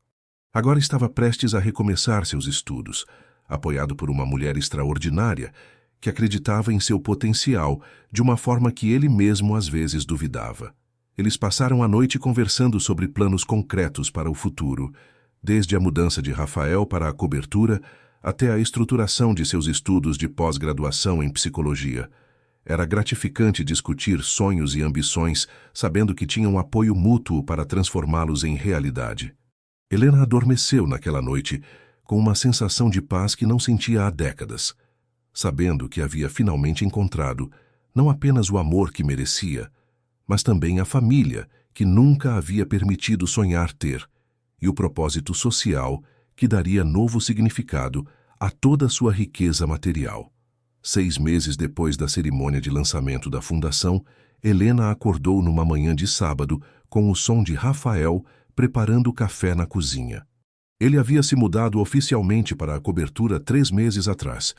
Agora estava prestes a recomeçar seus estudos, apoiado por uma mulher extraordinária que acreditava em seu potencial de uma forma que ele mesmo às vezes duvidava. Eles passaram a noite conversando sobre planos concretos para o futuro, desde a mudança de Rafael para a cobertura até a estruturação de seus estudos de pós-graduação em psicologia. Era gratificante discutir sonhos e ambições, sabendo que tinham apoio mútuo para transformá-los em realidade. Helena adormeceu naquela noite com uma sensação de paz que não sentia há décadas, sabendo que havia finalmente encontrado não apenas o amor que merecia, mas também a família que nunca havia permitido sonhar ter, e o propósito social que daria novo significado a toda a sua riqueza material. 6 meses depois da cerimônia de lançamento da fundação, Helena acordou numa manhã de sábado com o som de Rafael preparando o café na cozinha. Ele havia se mudado oficialmente para a cobertura 3 meses atrás,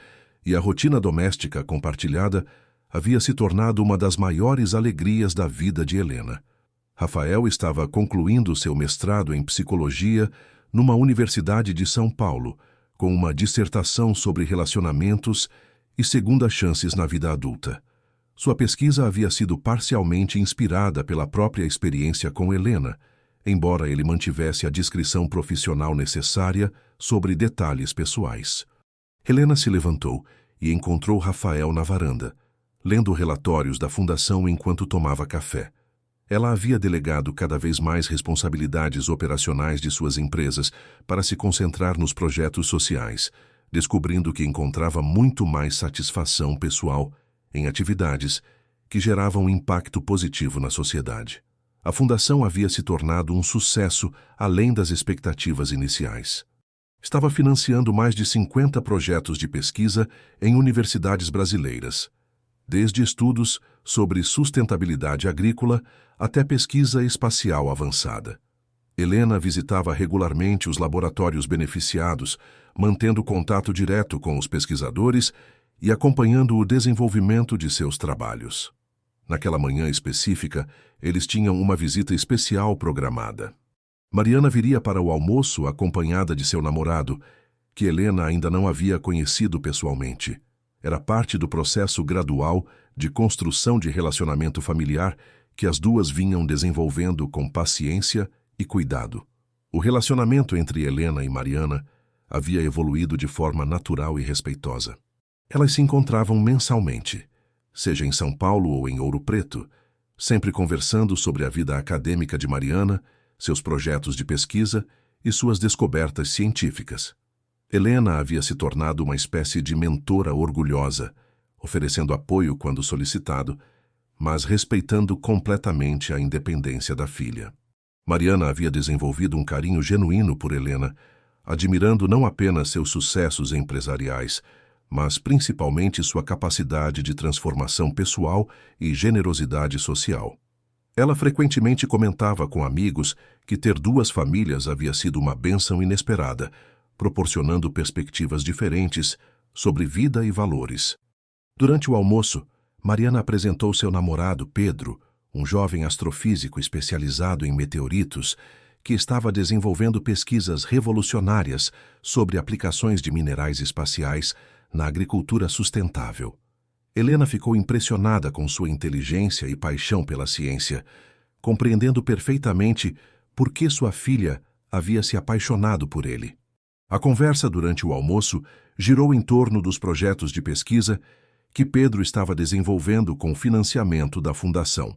e a rotina doméstica compartilhada havia se tornado uma das maiores alegrias da vida de Helena. Rafael estava concluindo seu mestrado em psicologia numa universidade de São Paulo, com uma dissertação sobre relacionamentos e segundas chances na vida adulta. Sua pesquisa havia sido parcialmente inspirada pela própria experiência com Helena, embora ele mantivesse a discrição profissional necessária sobre detalhes pessoais. Helena se levantou e encontrou Rafael na varanda, lendo relatórios da fundação enquanto tomava café. Ela havia delegado cada vez mais responsabilidades operacionais de suas empresas para se concentrar nos projetos sociais, descobrindo que encontrava muito mais satisfação pessoal em atividades que geravam impacto positivo na sociedade. A fundação havia se tornado um sucesso além das expectativas iniciais. Estava financiando mais de 50 projetos de pesquisa em universidades brasileiras, desde estudos sobre sustentabilidade agrícola até pesquisa espacial avançada. Helena visitava regularmente os laboratórios beneficiados, mantendo contato direto com os pesquisadores e acompanhando o desenvolvimento de seus trabalhos. Naquela manhã específica, eles tinham uma visita especial programada. Mariana viria para o almoço acompanhada de seu namorado, que Helena ainda não havia conhecido pessoalmente. Era parte do processo gradual de construção de relacionamento familiar que as duas vinham desenvolvendo com paciência e cuidado. O relacionamento entre Helena e Mariana havia evoluído de forma natural e respeitosa. Elas se encontravam mensalmente, seja em São Paulo ou em Ouro Preto, sempre conversando sobre a vida acadêmica de Mariana, seus projetos de pesquisa e suas descobertas científicas. Helena havia se tornado uma espécie de mentora orgulhosa, oferecendo apoio quando solicitado, mas respeitando completamente a independência da filha. Mariana havia desenvolvido um carinho genuíno por Helena, admirando não apenas seus sucessos empresariais, mas principalmente sua capacidade de transformação pessoal e generosidade social. Ela frequentemente comentava com amigos que ter duas famílias havia sido uma bênção inesperada, proporcionando perspectivas diferentes sobre vida e valores. Durante o almoço, Mariana apresentou seu namorado, Pedro, um jovem astrofísico especializado em meteoritos, que estava desenvolvendo pesquisas revolucionárias sobre aplicações de minerais espaciais na agricultura sustentável. Helena ficou impressionada com sua inteligência e paixão pela ciência, compreendendo perfeitamente por que sua filha havia se apaixonado por ele. A conversa durante o almoço girou em torno dos projetos de pesquisa que Pedro estava desenvolvendo com o financiamento da fundação.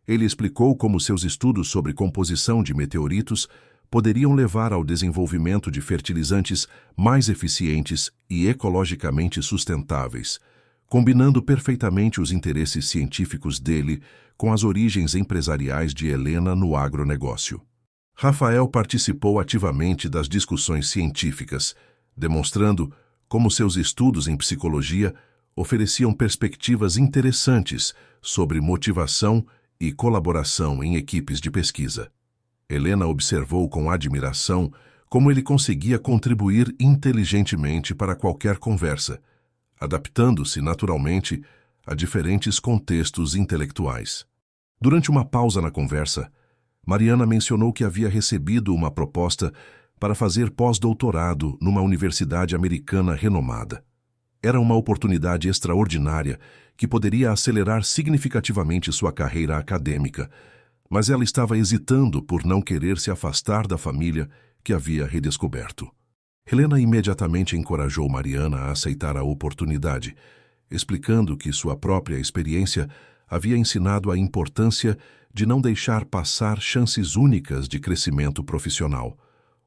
Ele explicou como seus estudos sobre composição de meteoritos poderiam levar ao desenvolvimento de fertilizantes mais eficientes e ecologicamente sustentáveis, combinando perfeitamente os interesses científicos dele com as origens empresariais de Helena no agronegócio. Rafael participou ativamente das discussões científicas, demonstrando como seus estudos em psicologia ofereciam perspectivas interessantes sobre motivação e colaboração em equipes de pesquisa. Helena observou com admiração como ele conseguia contribuir inteligentemente para qualquer conversa, adaptando-se naturalmente a diferentes contextos intelectuais. Durante uma pausa na conversa, Mariana mencionou que havia recebido uma proposta para fazer pós-doutorado numa universidade americana renomada. Era uma oportunidade extraordinária que poderia acelerar significativamente sua carreira acadêmica, mas ela estava hesitando por não querer se afastar da família que havia redescoberto. Helena imediatamente encorajou Mariana a aceitar a oportunidade, explicando que sua própria experiência havia ensinado a importância de não deixar passar chances únicas de crescimento profissional.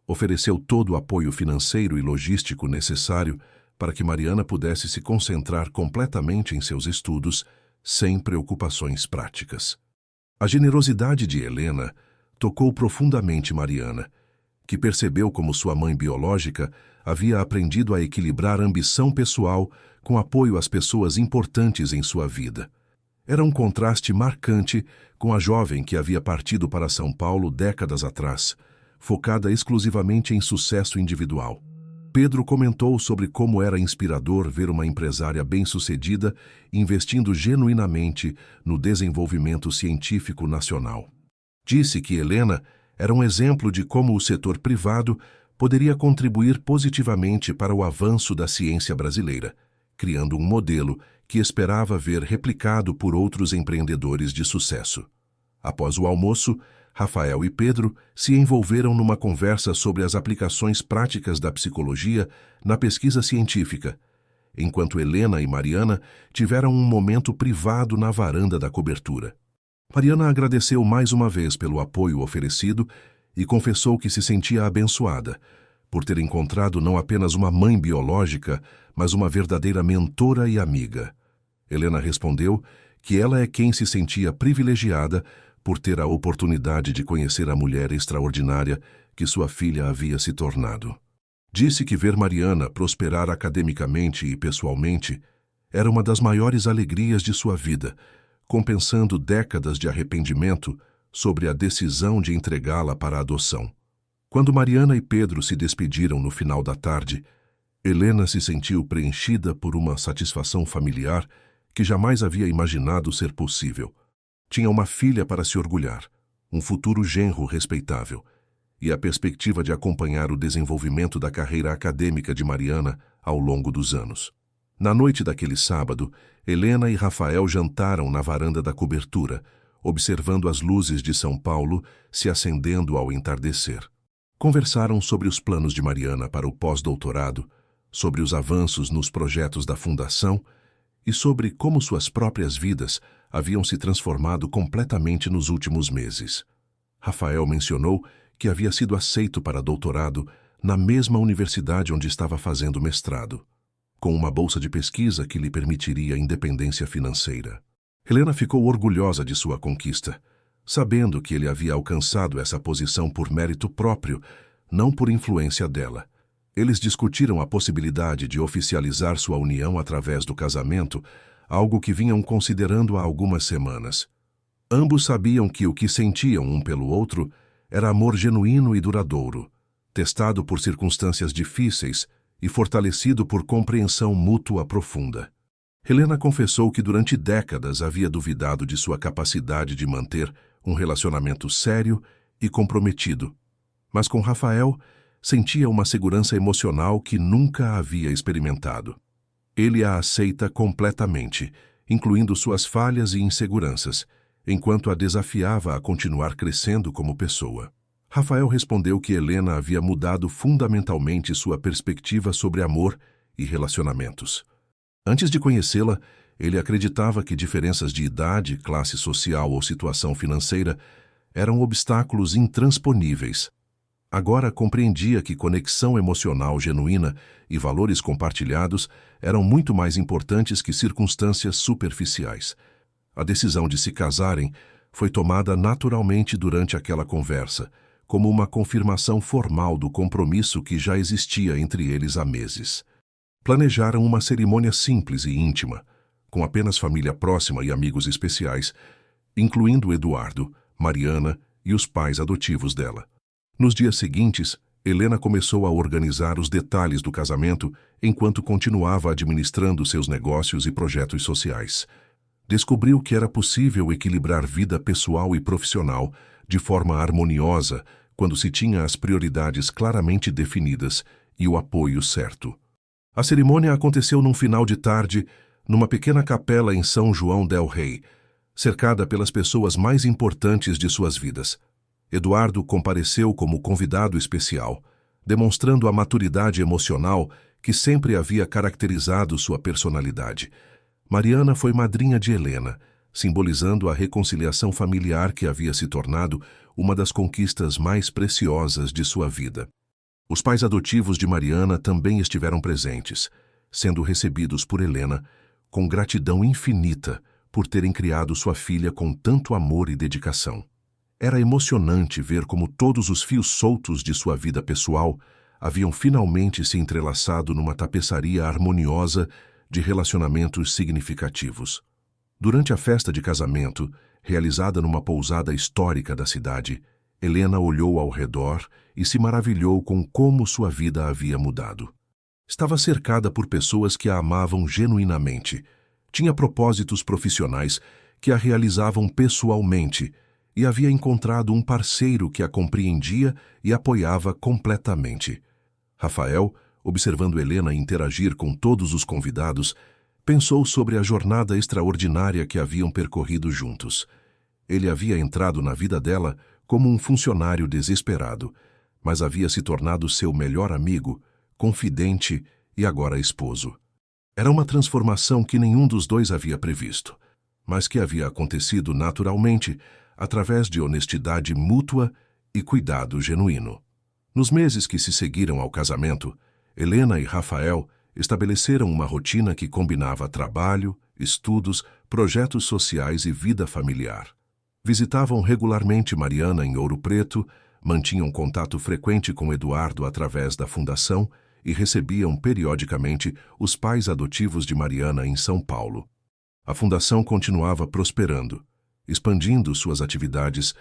Ofereceu todo o apoio financeiro e logístico necessário para que Mariana pudesse se concentrar completamente em seus estudos, sem preocupações práticas. A generosidade de Helena tocou profundamente Mariana, que percebeu como sua mãe biológica havia aprendido a equilibrar ambição pessoal com apoio às pessoas importantes em sua vida. Era um contraste marcante com a jovem que havia partido para São Paulo décadas atrás, focada exclusivamente em sucesso individual. Pedro comentou sobre como era inspirador ver uma empresária bem-sucedida investindo genuinamente no desenvolvimento científico nacional. Disse que Helena era um exemplo de como o setor privado poderia contribuir positivamente para o avanço da ciência brasileira, criando um modelo que esperava ver replicado por outros empreendedores de sucesso. Após o almoço, Rafael e Pedro se envolveram numa conversa sobre as aplicações práticas da psicologia na pesquisa científica, enquanto Helena e Mariana tiveram um momento privado na varanda da cobertura. Mariana agradeceu mais uma vez pelo apoio oferecido e confessou que se sentia abençoada por ter encontrado não apenas uma mãe biológica, mas uma verdadeira mentora e amiga. Helena respondeu que ela é quem se sentia privilegiada por ter a oportunidade de conhecer a mulher extraordinária que sua filha havia se tornado. Disse que ver Mariana prosperar academicamente e pessoalmente era uma das maiores alegrias de sua vida, compensando décadas de arrependimento sobre a decisão de entregá-la para a adoção. Quando Mariana e Pedro se despediram no final da tarde, Helena se sentiu preenchida por uma satisfação familiar que jamais havia imaginado ser possível. Tinha uma filha para se orgulhar, um futuro genro respeitável, e a perspectiva de acompanhar o desenvolvimento da carreira acadêmica de Mariana ao longo dos anos. Na noite daquele sábado, Helena e Rafael jantaram na varanda da cobertura, observando as luzes de São Paulo se acendendo ao entardecer. Conversaram sobre os planos de Mariana para o pós-doutorado, sobre os avanços nos projetos da Fundação e sobre como suas próprias vidas haviam se transformado completamente nos últimos meses. Rafael mencionou que havia sido aceito para doutorado na mesma universidade onde estava fazendo mestrado, com uma bolsa de pesquisa que lhe permitiria independência financeira. Helena ficou orgulhosa de sua conquista, sabendo que ele havia alcançado essa posição por mérito próprio, não por influência dela. Eles discutiram a possibilidade de oficializar sua união através do casamento, algo que vinham considerando há algumas semanas. Ambos sabiam que o que sentiam um pelo outro era amor genuíno e duradouro, testado por circunstâncias difíceis e fortalecido por compreensão mútua profunda. Helena confessou que durante décadas havia duvidado de sua capacidade de manter um relacionamento sério e comprometido, mas com Rafael sentia uma segurança emocional que nunca havia experimentado. Ele a aceita completamente, incluindo suas falhas e inseguranças, enquanto a desafiava a continuar crescendo como pessoa. Rafael respondeu que Helena havia mudado fundamentalmente sua perspectiva sobre amor e relacionamentos. Antes de conhecê-la, ele acreditava que diferenças de idade, classe social ou situação financeira eram obstáculos intransponíveis. Agora compreendia que conexão emocional genuína e valores compartilhados eram muito mais importantes que circunstâncias superficiais. A decisão de se casarem foi tomada naturalmente durante aquela conversa, como uma confirmação formal do compromisso que já existia entre eles há meses. Planejaram uma cerimônia simples e íntima, com apenas família próxima e amigos especiais, incluindo Eduardo, Mariana e os pais adotivos dela. Nos dias seguintes, Helena começou a organizar os detalhes do casamento enquanto continuava administrando seus negócios e projetos sociais. Descobriu que era possível equilibrar vida pessoal e profissional de forma harmoniosa quando se tinha as prioridades claramente definidas e o apoio certo. A cerimônia aconteceu num final de tarde, numa pequena capela em São João del Rei, cercada pelas pessoas mais importantes de suas vidas. Eduardo compareceu como convidado especial, demonstrando a maturidade emocional que sempre havia caracterizado sua personalidade. Mariana foi madrinha de Helena, simbolizando a reconciliação familiar que havia se tornado uma das conquistas mais preciosas de sua vida. Os pais adotivos de Mariana também estiveram presentes, sendo recebidos por Helena com gratidão infinita por terem criado sua filha com tanto amor e dedicação. Era emocionante ver como todos os fios soltos de sua vida pessoal haviam finalmente se entrelaçado numa tapeçaria harmoniosa de relacionamentos significativos. Durante a festa de casamento, realizada numa pousada histórica da cidade, Helena olhou ao redor e se maravilhou com como sua vida havia mudado. Estava cercada por pessoas que a amavam genuinamente, tinha propósitos profissionais que a realizavam pessoalmente e havia encontrado um parceiro que a compreendia e apoiava completamente. Rafael, observando Helena interagir com todos os convidados, pensou sobre a jornada extraordinária que haviam percorrido juntos. Ele havia entrado na vida dela como um funcionário desesperado, mas havia se tornado seu melhor amigo, confidente e agora esposo. Era uma transformação que nenhum dos dois havia previsto, mas que havia acontecido naturalmente através de honestidade mútua e cuidado genuíno. Nos meses que se seguiram ao casamento, Helena e Rafael estabeleceram uma rotina que combinava trabalho, estudos, projetos sociais e vida familiar. Visitavam regularmente Mariana em Ouro Preto, mantinham contato frequente com Eduardo através da fundação e recebiam periodicamente os pais adotivos de Mariana em São Paulo. A fundação continuava prosperando, expandindo suas atividades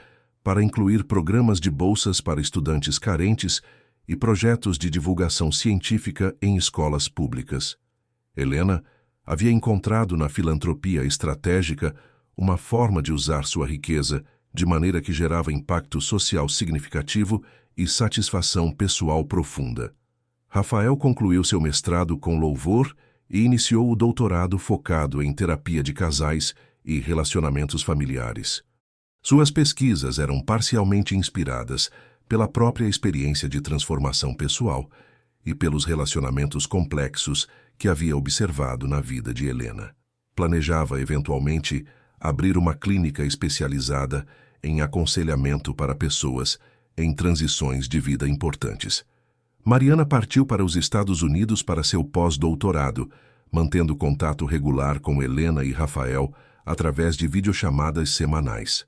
para incluir programas de bolsas para estudantes carentes e projetos de divulgação científica em escolas públicas. Helena havia encontrado na filantropia estratégica uma forma de usar sua riqueza de maneira que gerava impacto social significativo e satisfação pessoal profunda. Rafael concluiu seu mestrado com louvor e iniciou o doutorado focado em terapia de casais e relacionamentos familiares. Suas pesquisas eram parcialmente inspiradas pela própria experiência de transformação pessoal e pelos relacionamentos complexos que havia observado na vida de Helena. Planejava, eventualmente, abrir uma clínica especializada em aconselhamento para pessoas em transições de vida importantes. Mariana partiu para os Estados Unidos para seu pós-doutorado, mantendo contato regular com Helena e Rafael através de videochamadas semanais.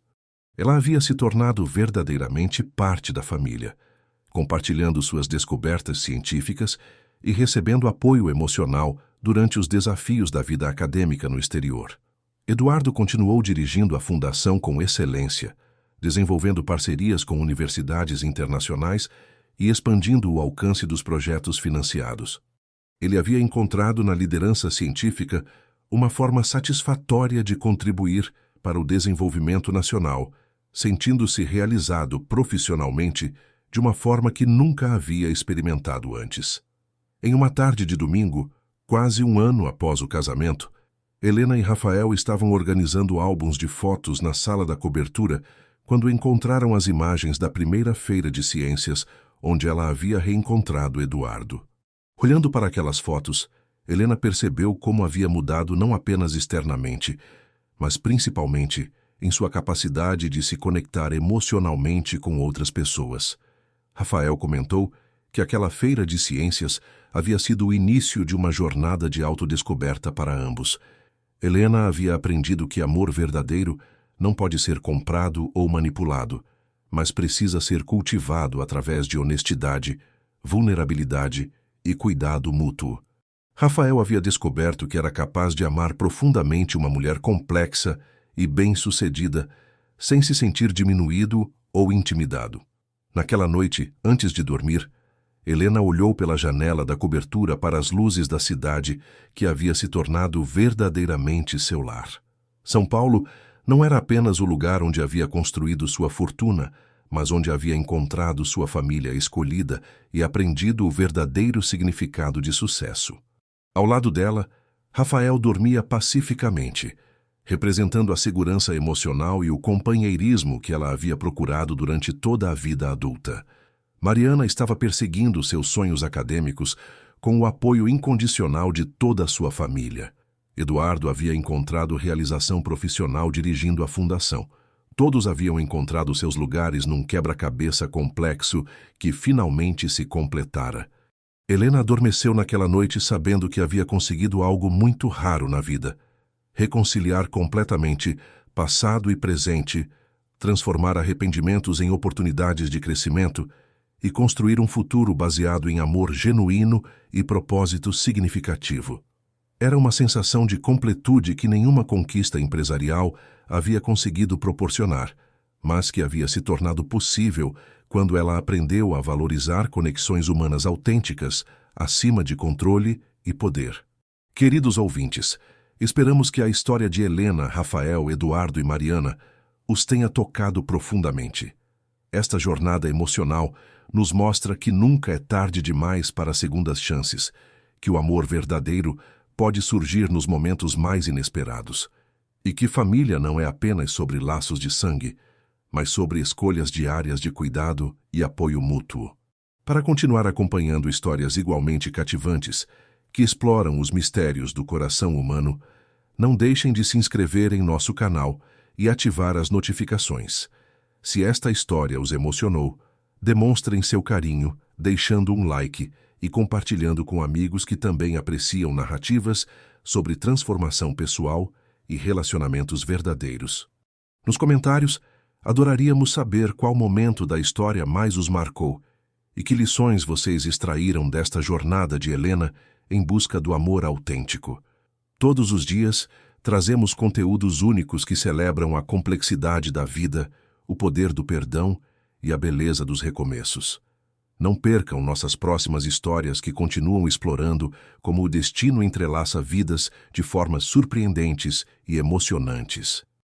Ela havia se tornado verdadeiramente parte da família, compartilhando suas descobertas científicas e recebendo apoio emocional durante os desafios da vida acadêmica no exterior. Eduardo continuou dirigindo a fundação com excelência, desenvolvendo parcerias com universidades internacionais e expandindo o alcance dos projetos financiados. Ele havia encontrado na liderança científica uma forma satisfatória de contribuir para o desenvolvimento nacional, sentindo-se realizado profissionalmente de uma forma que nunca havia experimentado antes. Em uma tarde de domingo, quase um ano após o casamento, Helena e Rafael estavam organizando álbuns de fotos na sala da cobertura quando encontraram as imagens da primeira feira de ciências onde ela havia reencontrado Eduardo. Olhando para aquelas fotos, Helena percebeu como havia mudado não apenas externamente, mas principalmente em sua capacidade de se conectar emocionalmente com outras pessoas. Rafael comentou que aquela feira de ciências havia sido o início de uma jornada de autodescoberta para ambos. Helena havia aprendido que amor verdadeiro não pode ser comprado ou manipulado, mas precisa ser cultivado através de honestidade, vulnerabilidade e cuidado mútuo. Rafael havia descoberto que era capaz de amar profundamente uma mulher complexa e bem-sucedida, sem se sentir diminuído ou intimidado. Naquela noite, antes de dormir, Helena olhou pela janela da cobertura para as luzes da cidade que havia se tornado verdadeiramente seu lar. São Paulo não era apenas o lugar onde havia construído sua fortuna, mas onde havia encontrado sua família escolhida e aprendido o verdadeiro significado de sucesso. Ao lado dela, Rafael dormia pacificamente, representando a segurança emocional e o companheirismo que ela havia procurado durante toda a vida adulta. Mariana estava perseguindo seus sonhos acadêmicos com o apoio incondicional de toda a sua família. Eduardo havia encontrado realização profissional dirigindo a fundação. Todos haviam encontrado seus lugares num quebra-cabeça complexo que finalmente se completara. Helena adormeceu naquela noite sabendo que havia conseguido algo muito raro na vida: reconciliar completamente passado e presente, transformar arrependimentos em oportunidades de crescimento e construir um futuro baseado em amor genuíno e propósito significativo. Era uma sensação de completude que nenhuma conquista empresarial havia conseguido proporcionar, mas que havia se tornado possível quando ela aprendeu a valorizar conexões humanas autênticas, acima de controle e poder. Queridos ouvintes, esperamos que a história de Helena, Rafael, Eduardo e Mariana os tenha tocado profundamente. Esta jornada emocional nos mostra que nunca é tarde demais para segundas chances, que o amor verdadeiro pode surgir nos momentos mais inesperados, e que família não é apenas sobre laços de sangue, mas sobre escolhas diárias de cuidado e apoio mútuo. Para continuar acompanhando histórias igualmente cativantes, que exploram os mistérios do coração humano, não deixem de se inscrever em nosso canal e ativar as notificações. Se esta história os emocionou, demonstrem seu carinho, deixando um like e compartilhando com amigos que também apreciam narrativas sobre transformação pessoal e relacionamentos verdadeiros. Nos comentários, adoraríamos saber qual momento da história mais os marcou e que lições vocês extraíram desta jornada de Helena em busca do amor autêntico. Todos os dias, trazemos conteúdos únicos que celebram a complexidade da vida, o poder do perdão e a beleza dos recomeços. Não percam nossas próximas histórias que continuam explorando como o destino entrelaça vidas de formas surpreendentes e emocionantes.